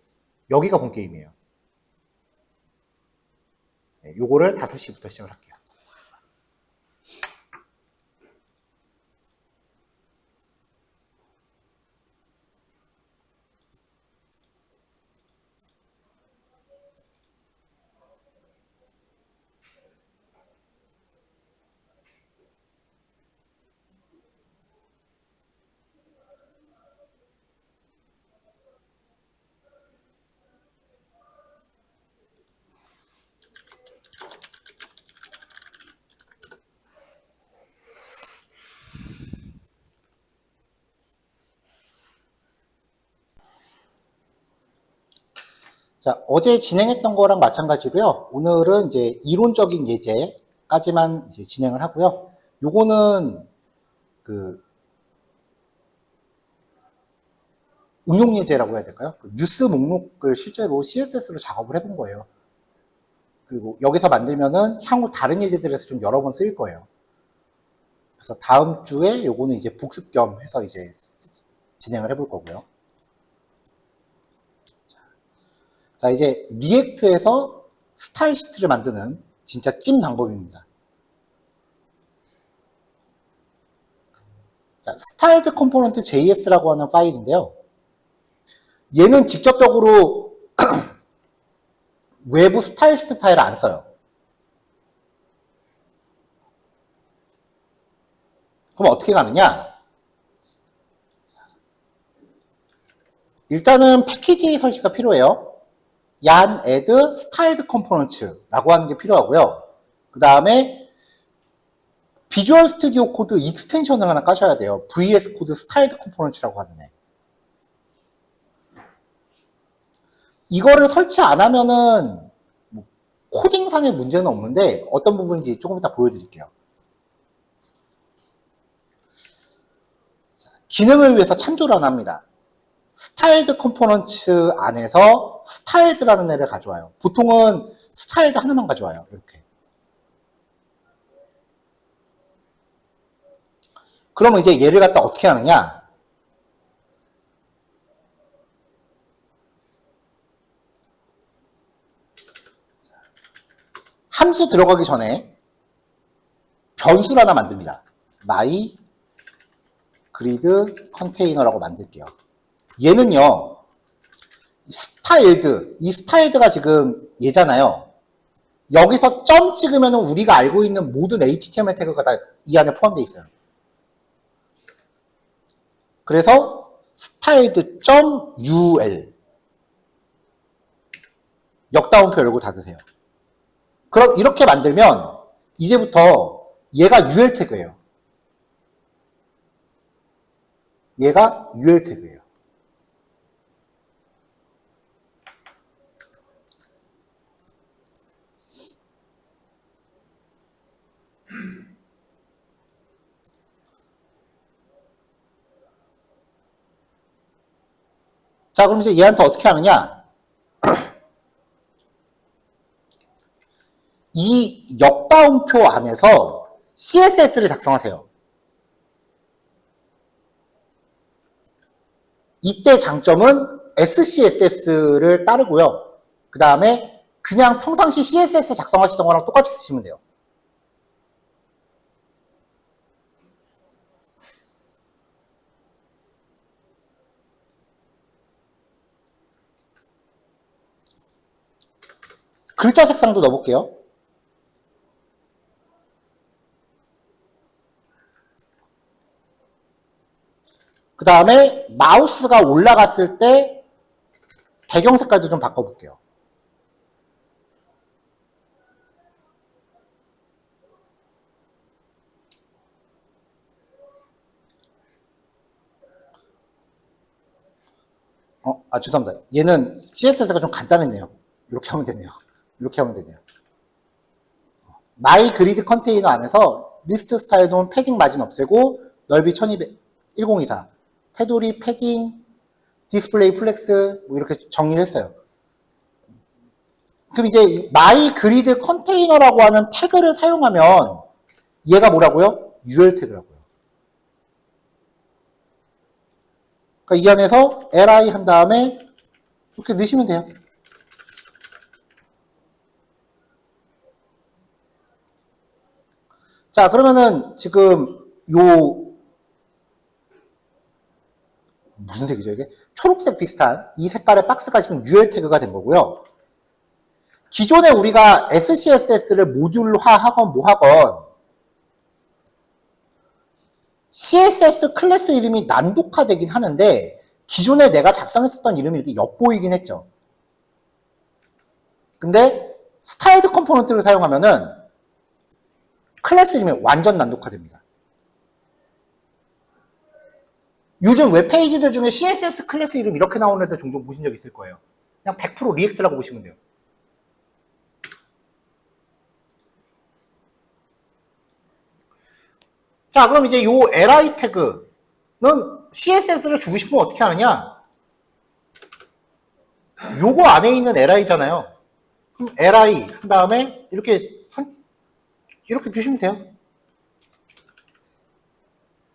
여기가 본 게임이에요. 네, 요거를 5시부터 시작을 할게요. 자, 어제 진행했던 거랑 마찬가지로요. 오늘은 이제 이론적인 예제까지만 이제 진행을 하고요. 요거는 그 응용 예제라고 해야 될까요? 그 뉴스 목록을 실제로 CSS로 작업을 해본 거예요. 그리고 여기서 만들면은 향후 다른 예제들에서 좀 여러 번 쓰일 거예요. 그래서 다음 주에 요거는 이제 복습 겸 해서 이제 진행을 해볼 거고요. 자, 이제 리액트에서 스타일 시트를 만드는 진짜 찐 방법입니다. 자, 스타일드 컴포넌트 JS라고 하는 파일인데요. 얘는 직접적으로 외부 스타일 시트 파일을 안 써요. 그럼 어떻게 가느냐? 일단은 패키지 설치가 필요해요. yan add styled components라고 하는 게 필요하고요. 그 다음에 비주얼 스튜디오 코드 익스텐션을 하나 까셔야 돼요. VS 코드 styled components라고 하는 애. 이거를 설치 안 하면은 뭐 코딩상의 문제는 없는데 어떤 부분인지 조금 이따 보여드릴게요. 자, 기능을 위해서 참조를 하나 합니다. 스타일드 컴포넌트 안에서 스타일드라는 애를 가져와요. 보통은 스타일드 하나만 가져와요. 이렇게. 그러면 이제 얘를 갖다 어떻게 하느냐? 함수 들어가기 전에 변수를 하나 만듭니다. my grid 컨테이너라고 만들게요. 얘는요, 스타일드, 이 스타일드가 지금 얘잖아요. 여기서 점 찍으면 우리가 알고 있는 모든 HTML 태그가 다 이 안에 포함되어 있어요. 그래서 styled.ul 역다운표 열고 닫으세요. 그럼 이렇게 만들면 이제부터 얘가 UL 태그예요. 얘가 UL 태그예요. 자, 그럼 이제 얘한테 어떻게 하느냐? 이 역다운표 안에서 CSS를 작성하세요. 이때 장점은 SCSS를 따르고요. 그 다음에 그냥 평상시 CSS 작성하시던 거랑 똑같이 쓰시면 돼요. 글자 색상도 넣어볼게요. 그 다음에 마우스가 올라갔을 때 배경 색깔도 좀 바꿔볼게요. 죄송합니다. 얘는 CSS가 좀 간단했네요. 이렇게 하면 되네요. 이렇게 하면 되네요. my grid 컨테이너 안에서 리스트 스타일 돈 패딩 마진 없애고 넓이 1024 테두리 패딩 디스플레이 플렉스 뭐 이렇게 정리를 했어요. 그럼 이제 my grid 컨테이너라고 하는 태그를 사용하면 얘가 뭐라고요? UL 태그라고요. 그러니까 이 안에서 li 한 다음에 이렇게 넣으시면 돼요. 자, 그러면은 지금 무슨 색이죠 이게? 초록색 비슷한 이 색깔의 박스가 지금 UL 태그가 된 거고요. 기존에 우리가 SCSS를 모듈화 하건 뭐 하건 CSS 클래스 이름이 난독화되긴 하는데 기존에 내가 작성했었던 이름이 이렇게 엿보이긴 했죠. 근데 스타일드 컴포넌트를 사용하면은 클래스 이름이 완전 난독화됩니다. 요즘 웹페이지들 중에 CSS 클래스 이름 이렇게 나오는 애들 종종 보신 적 있을 거예요. 그냥 100% 리액트라고 보시면 돼요. 자, 그럼 이제 요 li 태그는 CSS를 주고 싶으면 어떻게 하느냐? 요거 안에 있는 li잖아요. 그럼 li 한 다음에 이렇게 주시면 돼요.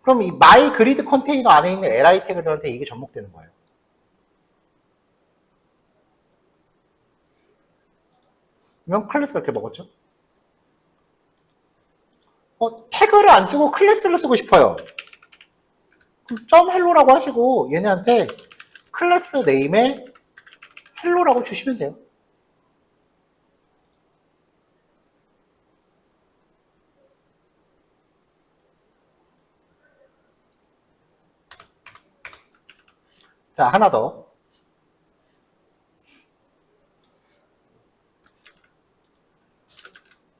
그럼 이 my grid 컨테이너 안에 있는 li 태그들한테 이게 접목되는 거예요. 그러면 클래스가 이렇게 먹었죠? 태그를 안 쓰고 클래스를 쓰고 싶어요. 그럼 점 헬로라고 하시고 얘네한테 클래스 네임에 헬로라고 주시면 돼요. 자, 하나 더.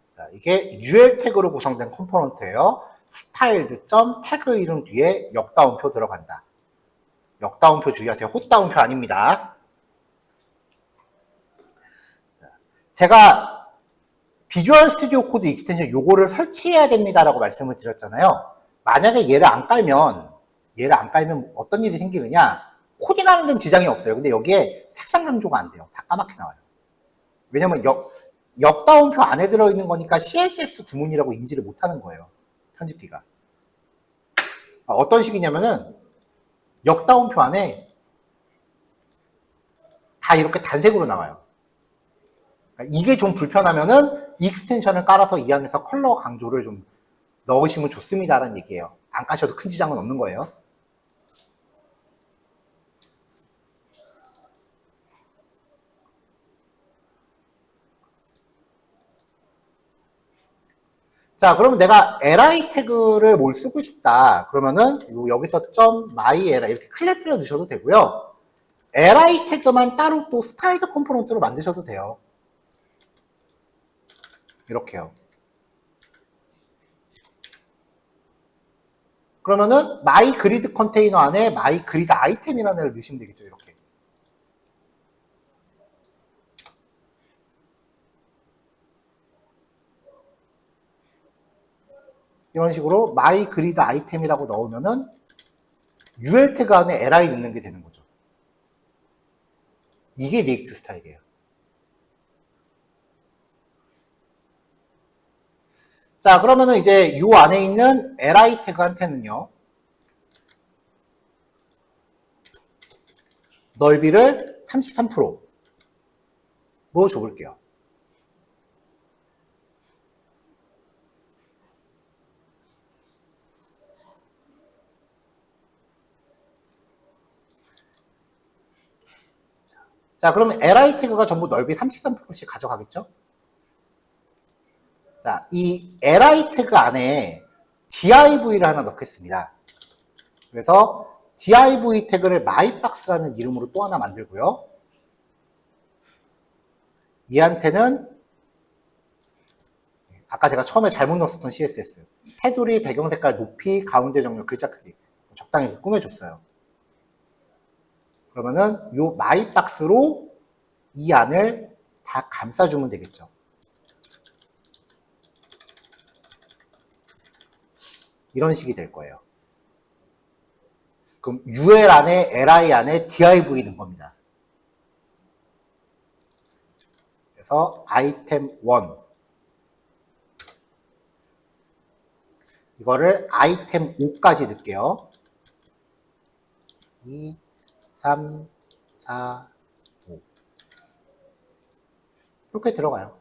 자, 이게 UL 태그로 구성된 컴포넌트예요. styled.태그 이름 뒤에 역다운표 들어간다. 역다운표 주의하세요. 헛다운표 아닙니다. 자, 제가 비주얼 스튜디오 코드 익스텐션 요거를 설치해야 됩니다라고 말씀을 드렸잖아요. 만약에 얘를 안 깔면 어떤 일이 생기느냐? 코딩하는 데는 지장이 없어요. 근데 여기에 색상 강조가 안 돼요. 다 까맣게 나와요. 왜냐면 역다운표 안에 들어있는 거니까 CSS 구문이라고 인지를 못하는 거예요. 편집기가. 어떤 식이냐면은 역다운표 안에 다 이렇게 단색으로 나와요. 그러니까 이게 좀 불편하면은 익스텐션을 깔아서 이 안에서 컬러 강조를 좀 넣으시면 좋습니다라는 얘기예요. 안 까셔도 큰 지장은 없는 거예요. 자, 그러면 내가 li 태그를 뭘 쓰고 싶다. 그러면은 여기서 .my li 이렇게 클래스를 넣으셔도 되고요. li 태그만 따로 또 스타일드 컴포넌트로 만드셔도 돼요. 이렇게요. 그러면은 my grid 컨테이너 안에 my grid 아이템이라는 애를 넣으시면 되겠죠. 이렇게. 이런 식으로 my grid 아이템이라고 넣으면은 UL 태그 안에 li 넣는 게 되는 거죠. 이게 리액트 스타일이에요. 자, 그러면은 이제 요 안에 있는 li 태그한테는요, 넓이를 33%로 줘볼게요. 자, 그러면 li 태그가 전부 넓이 33%씩 가져가겠죠? 자, 이 li 태그 안에 div를 하나 넣겠습니다. 그래서 div 태그를 mybox라는 이름으로 또 하나 만들고요. 얘한테는 아까 제가 처음에 잘못 넣었던 CSS 테두리, 배경 색깔, 높이, 가운데 정렬, 글자 크기 적당히 꾸며줬어요. 그러면은 요 mybox로 이 안을 다 감싸주면 되겠죠. 이런 식이 될 거예요. 그럼 UL 안에 li 안에 div 넣은 겁니다. 그래서 item 1 이거를 item 5까지 넣을게요. 2, 3, 4, 5 이렇게 들어가요.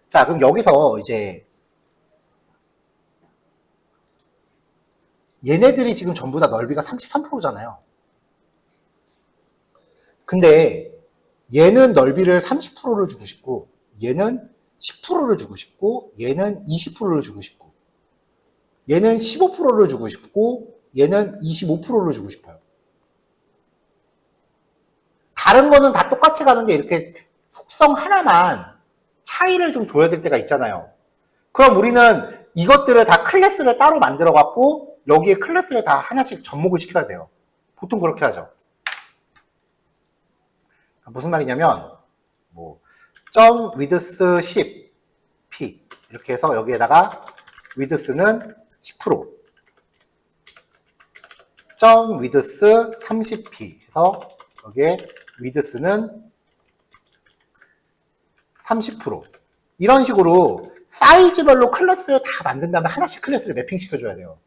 자, 그럼 여기서 이제 얘네들이 지금 전부 다 넓이가 33%잖아요. 근데 얘는 넓이를 30%를 주고 싶고 얘는 10%를 주고 싶고 얘는 20%를 주고 싶고 얘는 15%를 주고 싶고 얘는 25%를 주고 싶어요. 다른 거는 다 똑같이 가는데 이렇게 속성 하나만 차이를 좀 둬야 될 때가 있잖아요. 그럼 우리는 이것들을 다 클래스를 따로 만들어 갖고 여기에 클래스를 다 하나씩 접목을 시켜야 돼요. 보통 그렇게 하죠. 무슨 말이냐면 뭐 점 width 10 p 이렇게 해서 여기에다가 width는 10%, 점 width 30p 해서 여기에 width는 30%. 이런 식으로 사이즈별로 클래스를 다 만든 다음에 하나씩 클래스를 매핑 시켜줘야 돼요.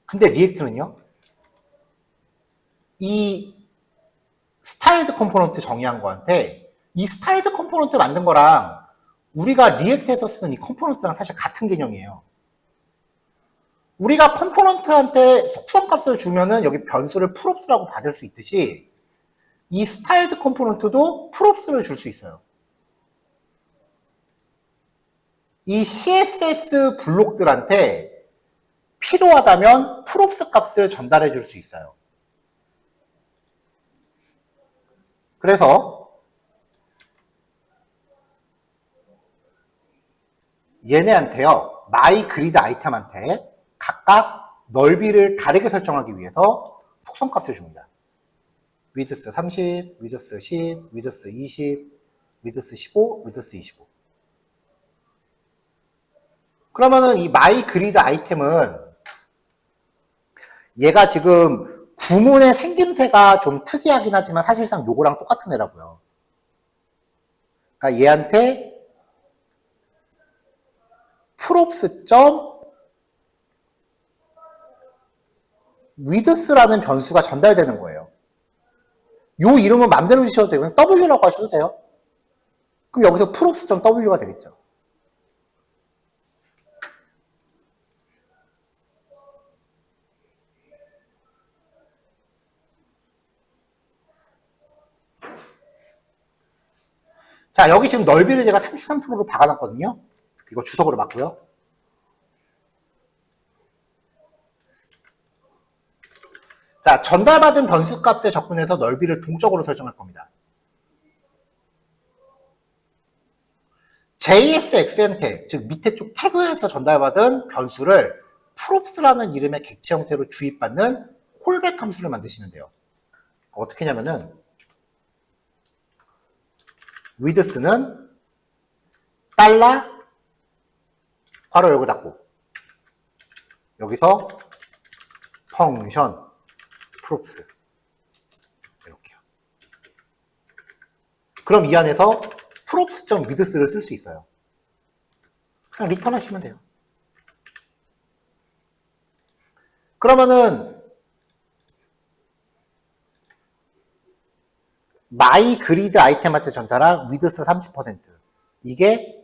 근데 리액트는요, 이 스타일드 컴포넌트 정의한 거한테 이 스타일드 컴포넌트 만든 거랑 우리가 리액트에서 쓰는 이 컴포넌트랑 사실 같은 개념이에요. 우리가 컴포넌트한테 속성값을 주면은 여기 변수를 프롭스라고 받을 수 있듯이 이 스타일드 컴포넌트도 프롭스를 줄 수 있어요. 이 CSS 블록들한테 필요하다면 프롭스 값을 전달해 줄 수 있어요. 그래서 얘네한테요, 마이 그리드 아이템한테 각각 넓이를 다르게 설정하기 위해서 속성값을 줍니다. width 30, width 10, width 20, width 15, width 25. 그러면은 이 마이 그리드 아이템은 얘가 지금 구문의 생김새가 좀 특이하긴 하지만 사실상 요거랑 똑같은 애라고요. 그러니까 얘한테 props width라는 변수가 전달되는 거예요. 요 이름은 맘대로 주셔도 되고 그냥 w라고 하셔도 돼요. 그럼 여기서 props.w가 되겠죠. 자, 여기 지금 넓이를 제가 33%로 박아놨거든요. 이거 주석으로 맞고요. 자, 전달받은 변수값에 접근해서 넓이를 동적으로 설정할 겁니다. JSX한테, 즉 밑에 쪽 태그에서 전달받은 변수를 props라는 이름의 객체 형태로 주입받는 콜백 함수를 만드시면 돼요. 어떻게 하냐면은 width는 달러 괄호 열고 닫고 여기서 펑션 props 이렇게요. 그럼 이 안에서 props.width를 쓸 수 있어요. 그냥 리턴 하시면 돼요. 그러면은 마이 그리드 아이템한테 전달한 width 30% 이게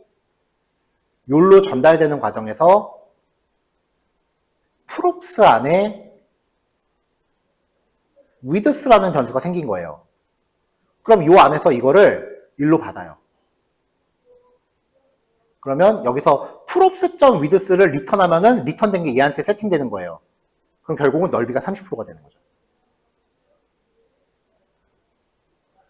욜로 전달되는 과정에서 props 안에 width라는 변수가 생긴 거예요. 그럼 요 안에서 이거를 1로 받아요. 그러면 여기서 props.width를 리턴하면은 리턴된 게 얘한테 세팅되는 거예요. 그럼 결국은 넓이가 30%가 되는 거죠.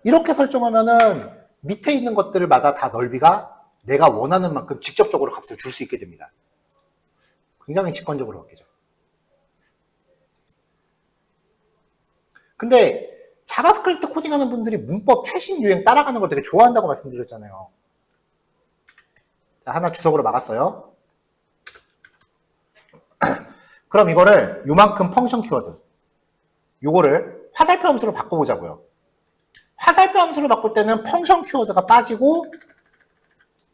이렇게 설정하면은 밑에 있는 것들마다 다 넓이가 내가 원하는 만큼 직접적으로 값을 줄 수 있게 됩니다. 굉장히 직관적으로 바뀌죠. 근데 자바스크립트 코딩하는 분들이 문법 최신 유행 따라가는 걸 되게 좋아한다고 말씀드렸잖아요. 자, 하나 주석으로 막았어요. 그럼 이거를 요만큼 펑션 키워드 요거를 화살표 함수로 바꿔보자고요. 화살표 함수로 바꿀 때는 펑션 키워드가 빠지고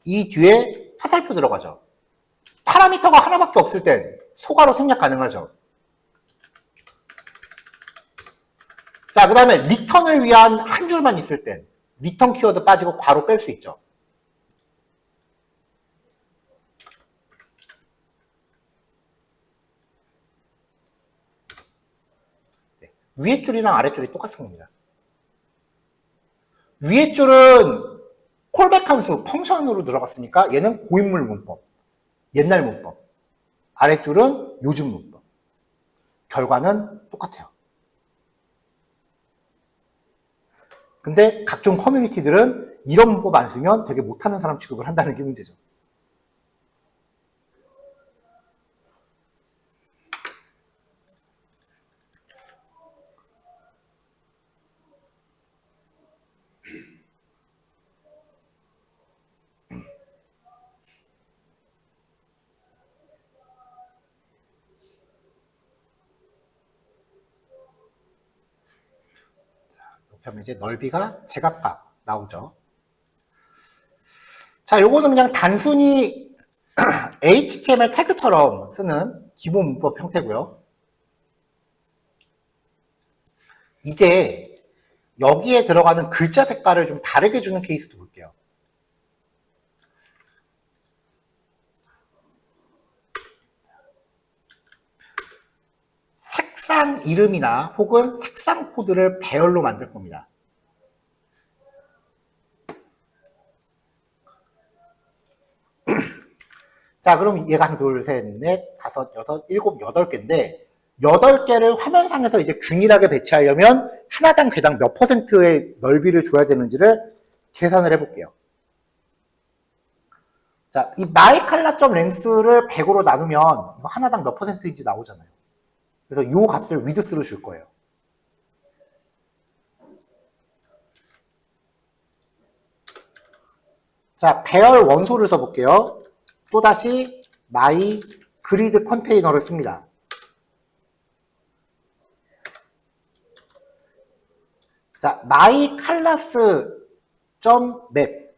이 뒤에 화살표 들어가죠. 파라미터가 하나밖에 없을 땐 소괄호 생략 가능하죠. 자, 그 다음에 리턴을 위한 한 줄만 있을 땐 리턴 키워드 빠지고 괄호 뺄 수 있죠. 네. 위에 줄이랑 아래 줄이 똑같은 겁니다. 위에 줄은 콜백 함수 펑션으로 들어갔으니까 얘는 고인물 문법, 옛날 문법. 아래 줄은 요즘 문법. 결과는 똑같아요. 근데 각종 커뮤니티들은 이런 문법 안 쓰면 되게 못하는 사람 취급을 한다는 게 문제죠. 이렇게 하면 이제 넓이가 제각각 나오죠. 자, 요거는 그냥 단순히 HTML 태그처럼 쓰는 기본 문법 형태고요. 이제 여기에 들어가는 글자 색깔을 좀 다르게 주는 케이스도 볼게요. 색상 이름이나 혹은 색상 코드를 배열로 만들 겁니다. 자, 그럼 얘가 한, 둘, 셋, 넷, 다섯, 여섯, 일곱, 여덟 개인데, 8개를 화면상에서 이제 균일하게 배치하려면 하나당 개당 몇 %의 넓이를 줘야 되는지를 계산을 해볼게요. 자, 이 myColor.length를 100으로 나누면 이거 하나당 몇 %인지 나오잖아요. 그래서 이 값을 위드스로 줄 거예요. 자, 배열 원소를 써볼게요. 또다시 my grid 컨테이너를 씁니다. 자, myColors.map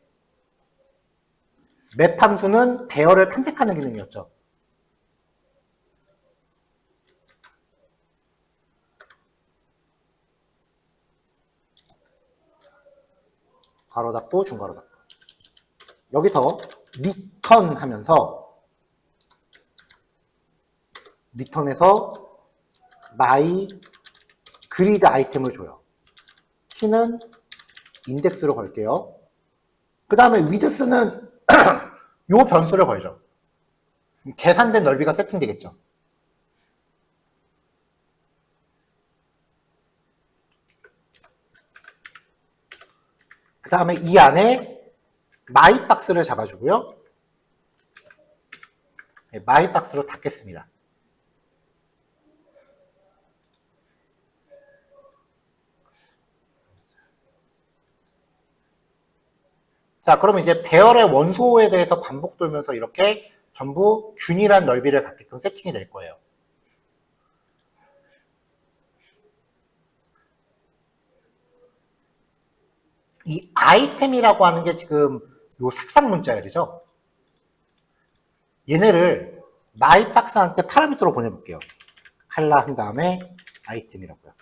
맵 함수는 배열을 탐색하는 기능이었죠. 가로 닫고 중가로 닫고. 여기서 리턴 하면서 리턴에서 my grid 아이템을 줘요. 키는 인덱스로 걸게요. 그 다음에 width는 요 변수를 걸죠. 계산된 넓이가 세팅되겠죠. 그 다음에 이 안에 마이박스를 잡아주고요. 네, 마이박스로 닫겠습니다. 자, 그러면 이제 배열의 원소에 대해서 반복 돌면서 이렇게 전부 균일한 넓이를 갖게끔 세팅이 될 거예요. 이 아이템이라고 하는 게 지금 요 색상 문자열이죠. 얘네를 마이박스한테 파라미터로 보내볼게요. 칼라 한 다음에 아이템이라고요.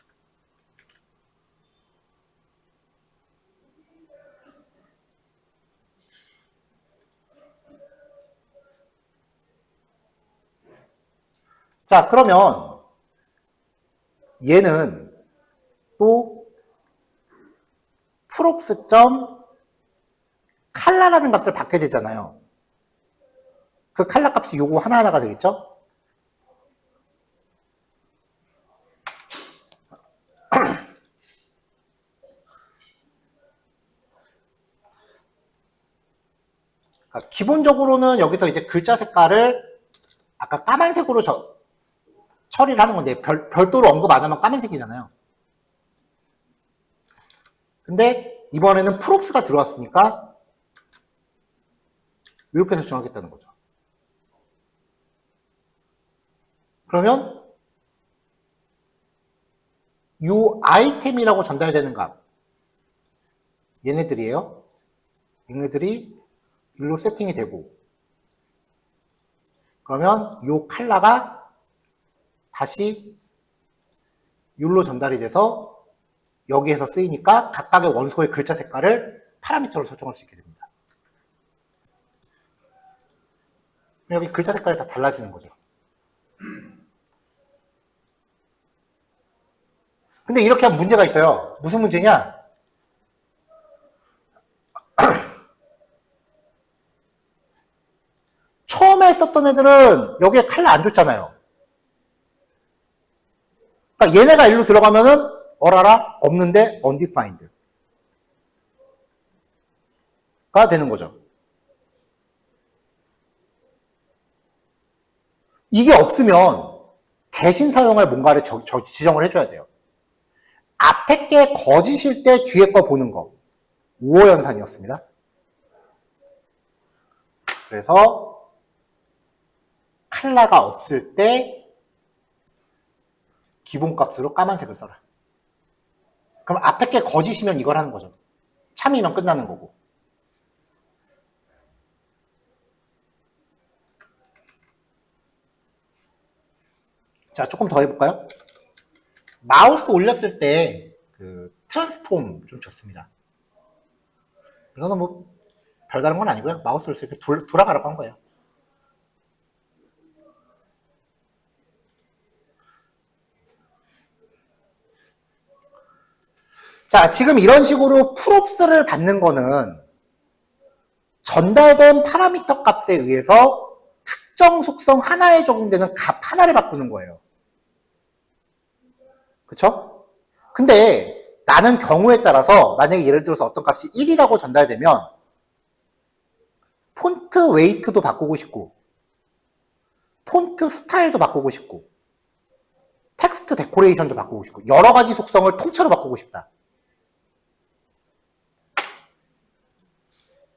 자, 그러면 얘는 또 props.color라는 값을 받게 되잖아요. 그 컬러 값이 요거 하나하나가 되겠죠? 그러니까 기본적으로는 여기서 이제 글자 색깔을 아까 까만색으로 처리를 하는 건데 별도로 언급 안 하면 까만색이잖아요. 근데 이번에는 props가 들어왔으니까 이렇게 설정하겠다는 거죠. 그러면 이 아이템이라고 전달되는 값 얘네들이에요. 얘네들이 일로 세팅이 되고 그러면 이 컬러가 다시 일로 전달이 돼서 여기에서 쓰이니까 각각의 원소의 글자 색깔을 파라미터로 설정할 수 있게 됩니다. 여기 글자 색깔이 다 달라지는 거죠. 근데 이렇게 하면 문제가 있어요. 무슨 문제냐? 처음에 썼던 애들은 여기에 컬러 안 줬잖아요. 그러니까 얘네가 일로 들어가면은 어라라 없는데 undefined. 되는 거죠. 이게 없으면 대신 사용할 뭔가를 지정을 해줘야 돼요. 앞에 게 거짓일 때 뒤에 거 보는 거. 우호연산이었습니다. 그래서 칼라가 없을 때 기본값으로 까만색을 써라. 그럼 앞에 게 거짓이면 이걸 하는 거죠. 참이면 끝나는 거고. 자, 조금 더 해볼까요? 마우스 올렸을 때 그 트랜스폼 좀 좋습니다. 이거는 뭐 별다른 건 아니고요. 마우스를 이렇게 돌아가라고 한 거예요. 자, 지금 이런 식으로 프롭스를 받는 거는 전달된 파라미터 값에 의해서 특정 속성 하나에 적용되는 값 하나를 바꾸는 거예요. 그쵸? 근데 나는 경우에 따라서 만약에 예를 들어서 어떤 값이 1이라고 전달되면 폰트 웨이트도 바꾸고 싶고 폰트 스타일도 바꾸고 싶고 텍스트 데코레이션도 바꾸고 싶고 여러 가지 속성을 통째로 바꾸고 싶다.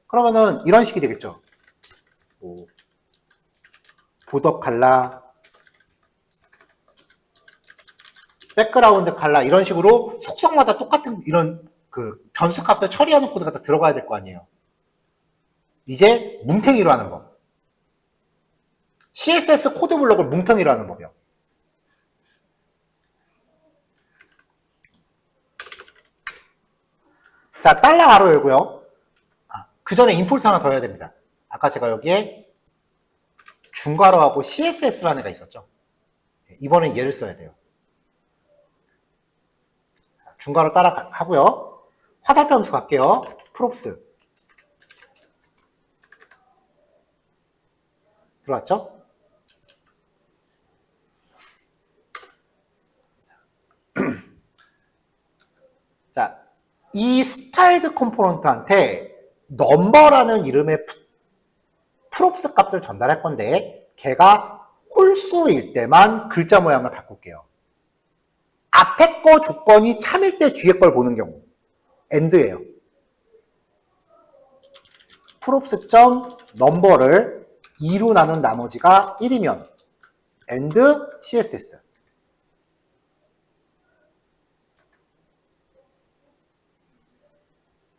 그러면은 이런 식이 되겠죠. 뭐 보더 칼라, 백그라운드 칼라 이런 식으로 속성마다 똑같은 이런 그 변수 값을 처리하는 코드가 다 들어가야 될 거 아니에요. 이제 뭉탱이로 하는 법. CSS 코드 블록을 뭉텅이로 하는 법이요. 자, 달러 가로 열고요. 그 전에 임포트 하나 더 해야 됩니다. 아까 제가 여기에 중괄호하고 CSS라는 애가 있었죠. 이번엔 얘를 써야 돼요. 중괄호 따라 하고요. 화살표 함수 갈게요. 프롭스. 들어왔죠? 자, 이 스타일드 컴포넌트한테 넘버라는 이름의 프롭스 값을 전달할 건데 걔가 홀수일 때만 글자 모양을 바꿀게요. 앞에 거 조건이 참일 때 뒤에 걸 보는 경우 end예요. props.number를 2로 나눈 나머지가 1이면 end css.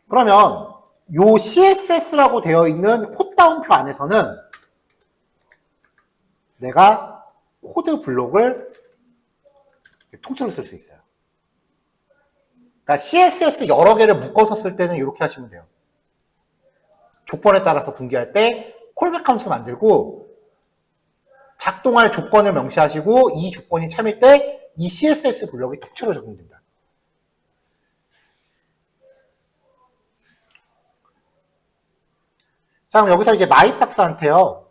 그러면 요 css라고 되어 있는 콧다운표 안에서는 내가 코드 블록을 통째로 쓸 수 있어요. 그러니까 CSS 여러 개를 묶어서 쓸 때는 이렇게 하시면 돼요. 조건에 따라서 분기할 때 콜백 함수 만들고 작동할 조건을 명시하시고 이 조건이 참일 때 이 CSS 블록이 통째로 적용된다. 자, 그럼 여기서 이제 마이박스한테요.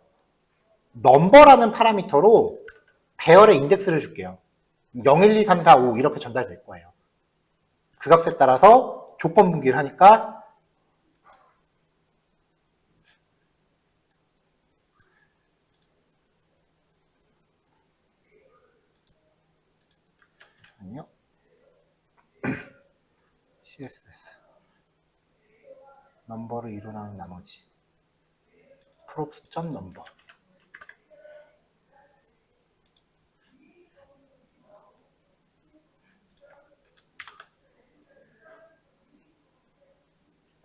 넘버라는 파라미터로 배열의 인덱스를 줄게요. 0, 1, 2, 3, 4, 5 이렇게 전달될 거예요. 그 값에 따라서 조건 분기를 하니까 잠시만요. CSS 넘버를 이루는 나머지 props.number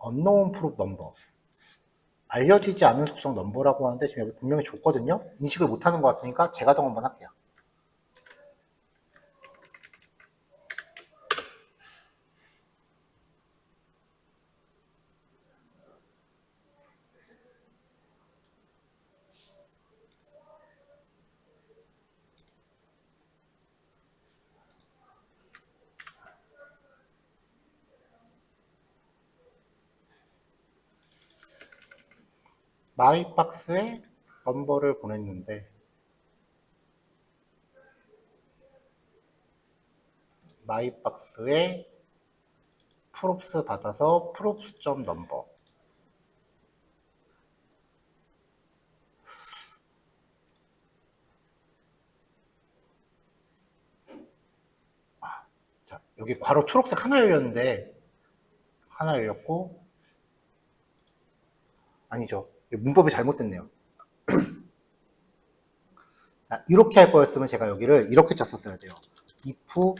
unknown prop number 알려지지 않은 속성 넘버라고 하는데 지금 여기 분명히 줬거든요. 인식을 못하는 것 같으니까 제가 더 한번 할게요. 마이박스에 넘버를 보냈는데 마이박스에 props 받아서 props.number 여기 괄호 초록색 하나 열렸는데, 하나 열렸고, 아니죠. 문법이 잘못됐네요. 자, 이렇게 할 거였으면 제가 여기를 이렇게 짰었어야 돼요. if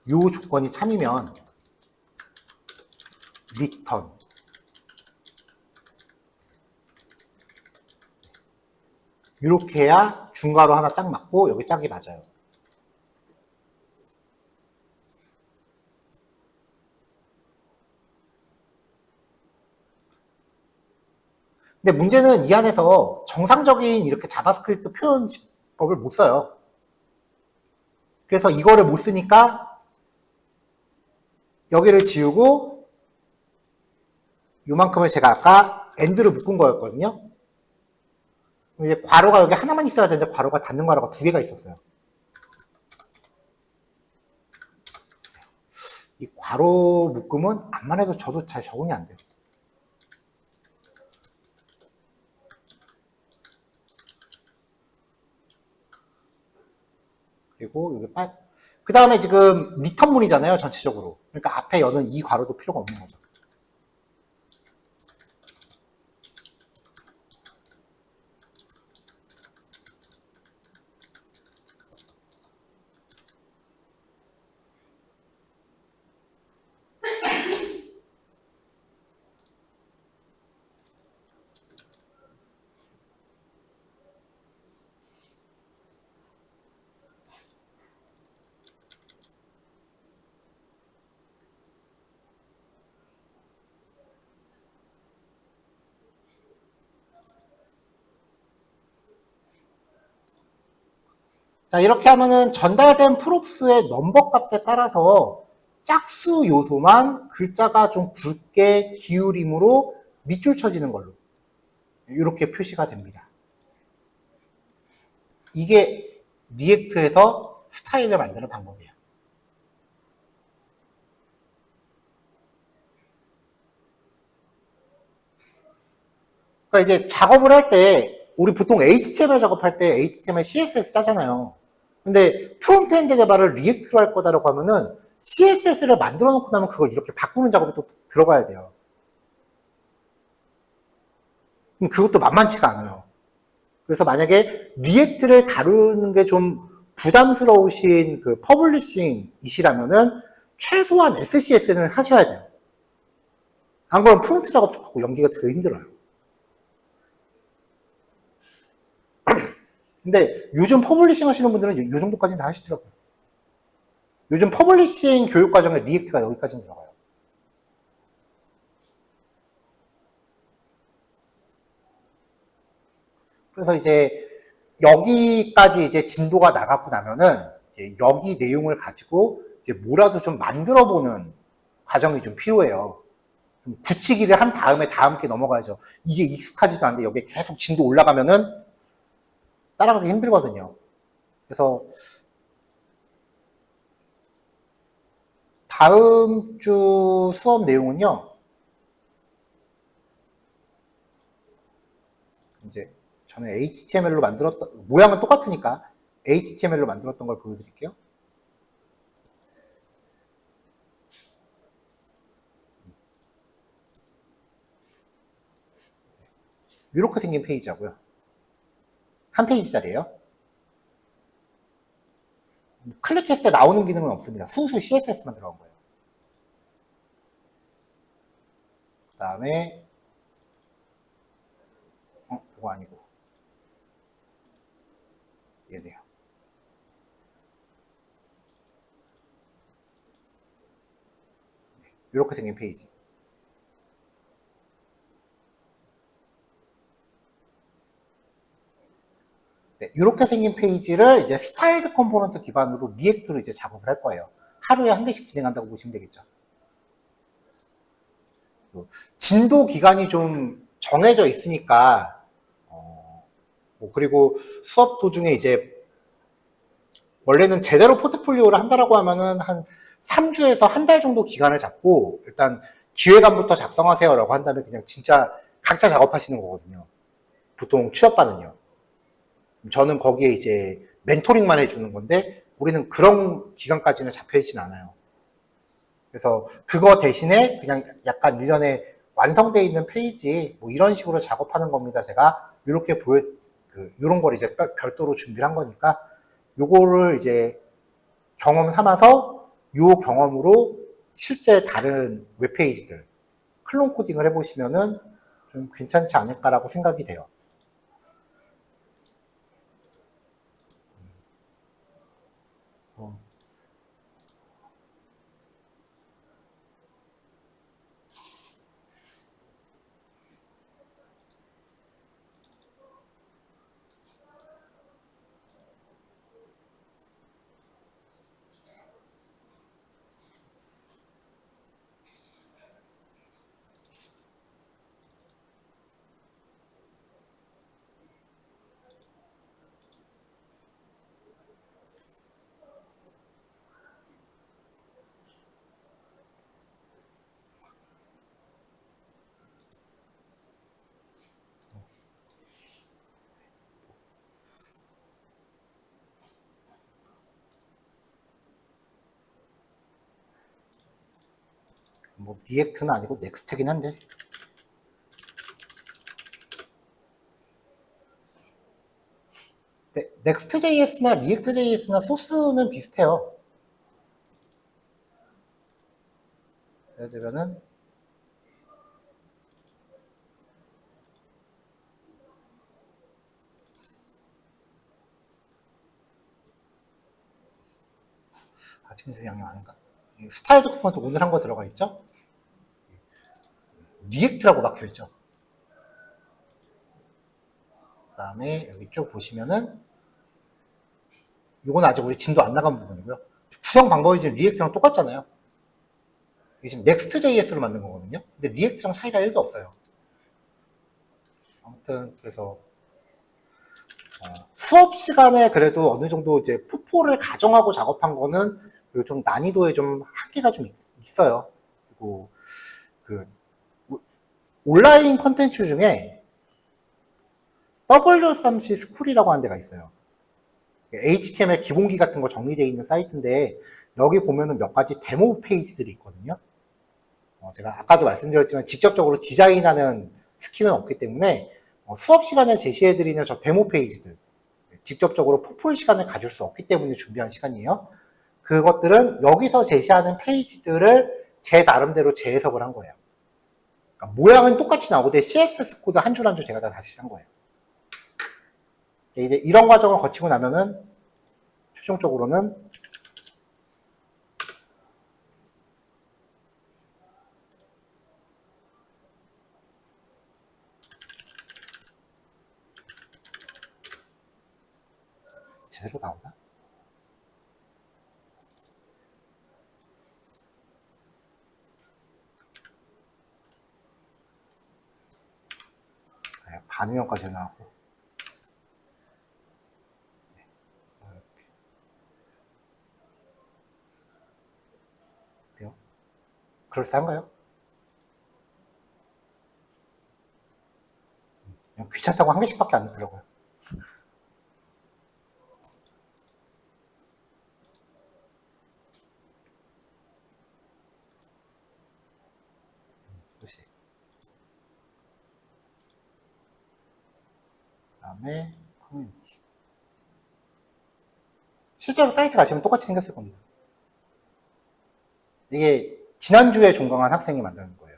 요 조건이 참이면 return. 이렇게 해야 중괄호 하나 짝 맞고 여기 짝이 맞아요. 근데 문제는 이 안에서 정상적인 이렇게 자바스크립트 표현법을 못 써요. 그래서 이거를 못 쓰니까 여기를 지우고 요만큼을 제가 아까 end로 묶은 거였거든요. 이제 괄호가 여기 하나만 있어야 되는데 괄호가 닫는 괄호가 두 개가 있었어요. 이 괄호 묶음은 암만 해도 저도 잘 적응이 안 돼요. 그리고 여기 그 다음에 지금 리턴문이잖아요, 전체적으로. 그러니까 앞에 여는 이 괄호도 필요가 없는 거죠. 자, 이렇게 하면은 전달된 프롭스의 넘버 값에 따라서 짝수 요소만 글자가 좀 굵게 기울임으로 밑줄 쳐지는 걸로 이렇게 표시가 됩니다. 이게 리액트에서 스타일을 만드는 방법이에요. 그러니까 이제 작업을 할 때 우리 보통 HTML 작업할 때 HTML, CSS 짜잖아요. 근데 프론트엔드 개발을 리액트로 할 거다라고 하면은 CSS를 만들어 놓고 나면 그걸 이렇게 바꾸는 작업이 또 들어가야 돼요. 그럼 그것도 만만치가 않아요. 그래서 만약에 리액트를 다루는 게 좀 부담스러우신 그 퍼블리싱이시라면은 최소한 SCS는 하셔야 돼요. 안 그러면 프론트 작업 쪽하고 연기가 되게 힘들어요. 근데 요즘 퍼블리싱 하시는 분들은 이 정도까지는 다 하시더라고요. 요즘 퍼블리싱 교육과정에 리액트가 여기까지는 들어가요. 그래서 이제 여기까지 이제 진도가 나가고 나면은 이제 여기 내용을 가지고 이제 뭐라도 좀 만들어 보는 과정이 좀 필요해요. 붙이기를 한 다음에 다음 게 넘어가야죠. 이게 익숙하지도 않은데 여기에 계속 진도 올라가면은 따라가기 힘들거든요. 그래서 다음 주 수업 내용은요. 이제 저는 HTML로 만들었던, 모양은 똑같으니까 HTML로 만들었던 걸 보여드릴게요. 이렇게 생긴 페이지하고요. 한 페이지짜리예요. 클릭했을 때 나오는 기능은 없습니다. 순수 CSS만 들어간 거예요. 그 다음에 이거 아니고 얘네요. 네, 이렇게 생긴 페이지. 네, 이렇게 생긴 페이지를 이제 스타일드 컴포넌트 기반으로 리액트로 이제 작업을 할 거예요. 하루에 한 개씩 진행한다고 보시면 되겠죠. 진도 기간이 좀 정해져 있으니까 그리고 수업 도중에 이제 원래는 제대로 포트폴리오를 한다라고 하면은 한 3주에서 한 달 정도 기간을 잡고 일단 기획안부터 작성하세요라고 한 다음에 그냥 진짜 각자 작업하시는 거거든요. 보통 취업반은요. 저는 거기에 이제 멘토링만 해주는 건데 우리는 그런 기간까지는 잡혀있진 않아요. 그래서 그거 대신에 그냥 약간 일련의 완성되어 있는 페이지 뭐 이런 식으로 작업하는 겁니다. 제가 이렇게 요런 걸 이제 별도로 준비를 한 거니까 요거를 이제 경험 삼아서 요 경험으로 실제 다른 웹페이지들 클론 코딩을 해보시면은 좀 괜찮지 않을까라고 생각이 돼요. 뭐 리액트는 아니고 넥스트긴 한데 넥스트.js나 리액트.js나 소스는 비슷해요. 예를 들면은 아직은 좀 양이 많은가? 스타일 도큐먼트 오늘 한 거 들어가 있죠? 리액트라고 박혀 있죠. 그 다음에 여기 쭉 보시면은 이건 아직 우리 진도 안 나간 부분이고요. 구성 방법이 지금 리액트랑 똑같잖아요. 이게 지금 넥스트.js로 만든 거거든요. 근데 리액트랑 차이가 1도 없어요. 아무튼 그래서 수업 시간에 그래도 어느 정도 이제 포포를 가정하고 작업한 거는 좀 난이도에 좀 한계가 좀 있어요. 그리고 그 온라인 컨텐츠 중에 W3C 스쿨이라고 하는 데가 있어요. HTML 기본기 같은 거 정리되어 있는 사이트인데 여기 보면은 몇 가지 데모 페이지들이 있거든요. 제가 아까도 말씀드렸지만 직접적으로 디자인하는 스킬은 없기 때문에 수업 시간에 제시해드리는 저 데모 페이지들 직접적으로 포폴 시간을 가질 수 없기 때문에 준비한 시간이에요. 그것들은 여기서 제시하는 페이지들을 제 나름대로 재해석을 한 거예요. 그러니까 모양은 똑같이 나오되 CSS 코드 한 줄 한 줄 제가 다 다시 한 거예요. 이제 이런 과정을 거치고 나면은 최종적으로는 제대로 나오나? 반응형까지 나오고 어때요? 그럴싸한가요? 그냥 귀찮다고 한 개씩밖에 안 넣더라고요. 소식. 그 다음에 커뮤니티. 실제로 사이트 가시면 똑같이 생겼을 겁니다. 이게 지난주에 종강한 학생이 만드는 거예요.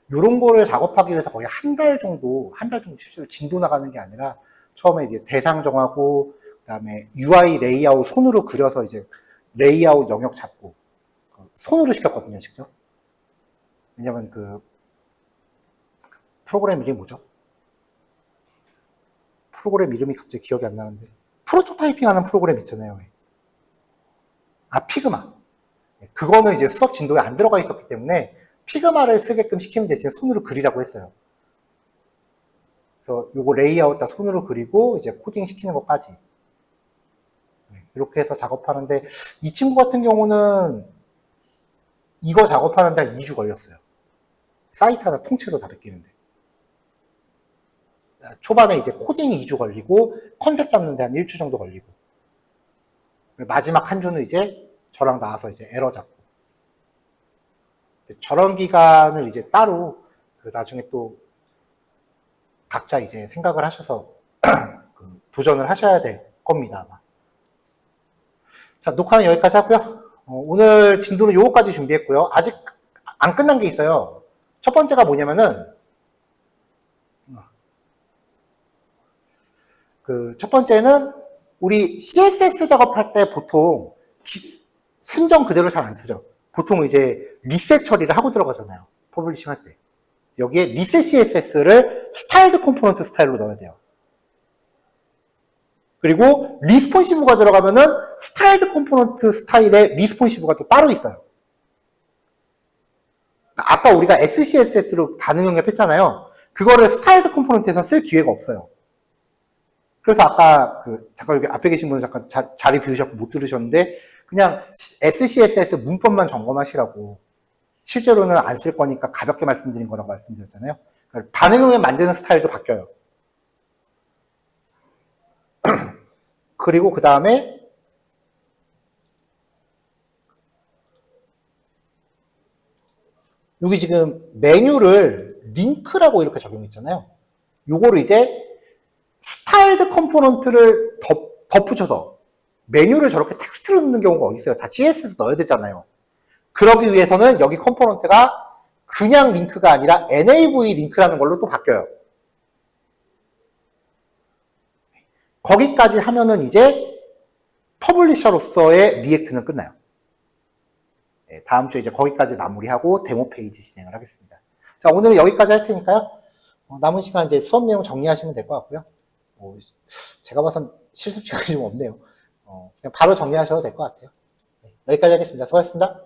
이런 거를 작업하기 위해서 거의 한 달 정도 실제로 진도 나가는 게 아니라 처음에 이제 대상 정하고 그다음에 UI 레이아웃 손으로 그려서 이제 레이아웃 영역 잡고 손으로 시켰거든요, 직접. 왜냐면 그 프로그램 이름이 뭐죠? 프로그램 이름이 갑자기 기억이 안 나는데 프로토타이핑 하는 프로그램 있잖아요. 피그마. 그거는 이제 수업 진도에 안 들어가 있었기 때문에 피그마를 쓰게끔 시키는 대신 손으로 그리라고 했어요. 그래서 요거 레이아웃 다 손으로 그리고 이제 코딩 시키는 것까지 이렇게 해서 작업하는데 이 친구 같은 경우는 이거 작업하는데 한 2주 걸렸어요. 사이트 하나 통째로 다 베끼는데. 초반에 이제 코딩 2주 걸리고 컨셉 잡는데 한 1주 정도 걸리고 마지막 한 주는 이제 저랑 나와서 이제 에러 잡고 저런 기간을 이제 따로 나중에 또 각자 이제 생각을 하셔서 도전을 하셔야 될 겁니다. 아마. 자, 녹화는 여기까지 하고요. 오늘 진도는 요거까지 준비했고요. 아직 안 끝난 게 있어요. 첫 번째가 뭐냐면은 첫 번째는 우리 CSS 작업할 때 보통 순정 그대로 잘 안 쓰죠. 보통 이제 리셋 처리를 하고 들어가잖아요. 퍼블리싱 할 때. 여기에 리셋 CSS를 스타일드 컴포넌트 스타일로 넣어야 돼요. 그리고 리스폰시브가 들어가면은 스타일드 컴포넌트 스타일의 리스폰시브가 또 따로 있어요. 아까 우리가 SCSS로 반응 영역했잖아요. 그거를 스타일드 컴포넌트에서 쓸 기회가 없어요. 그래서 아까 잠깐 여기 앞에 계신 분은 잠깐 자리 비우셨고 못 들으셨는데 그냥 SCSS 문법만 점검하시라고 실제로는 안 쓸 거니까 가볍게 말씀드린 거라고 말씀드렸잖아요. 반응형에 만드는 스타일도 바뀌어요. 그리고 그 다음에 여기 지금 메뉴를 링크라고 이렇게 적용했잖아요. 요거를 이제 스타일드 컴포넌트를 덧붙여서 메뉴를 저렇게 텍스트로 넣는 경우가 어디 있어요? 다 CSS 넣어야 되잖아요. 그러기 위해서는 여기 컴포넌트가 그냥 링크가 아니라 NAV 링크라는 걸로 또 바뀌어요. 거기까지 하면은 이제 퍼블리셔로서의 리액트는 끝나요. 네, 다음 주에 이제 거기까지 마무리하고 데모 페이지 진행을 하겠습니다. 자, 오늘은 여기까지 할 테니까요. 남은 시간 이제 수업 내용 정리하시면 될 것 같고요. 제가 봐선 실습 시간이 좀 없네요. 그냥 바로 정리하셔도 될 것 같아요. 네, 여기까지 하겠습니다. 수고하셨습니다.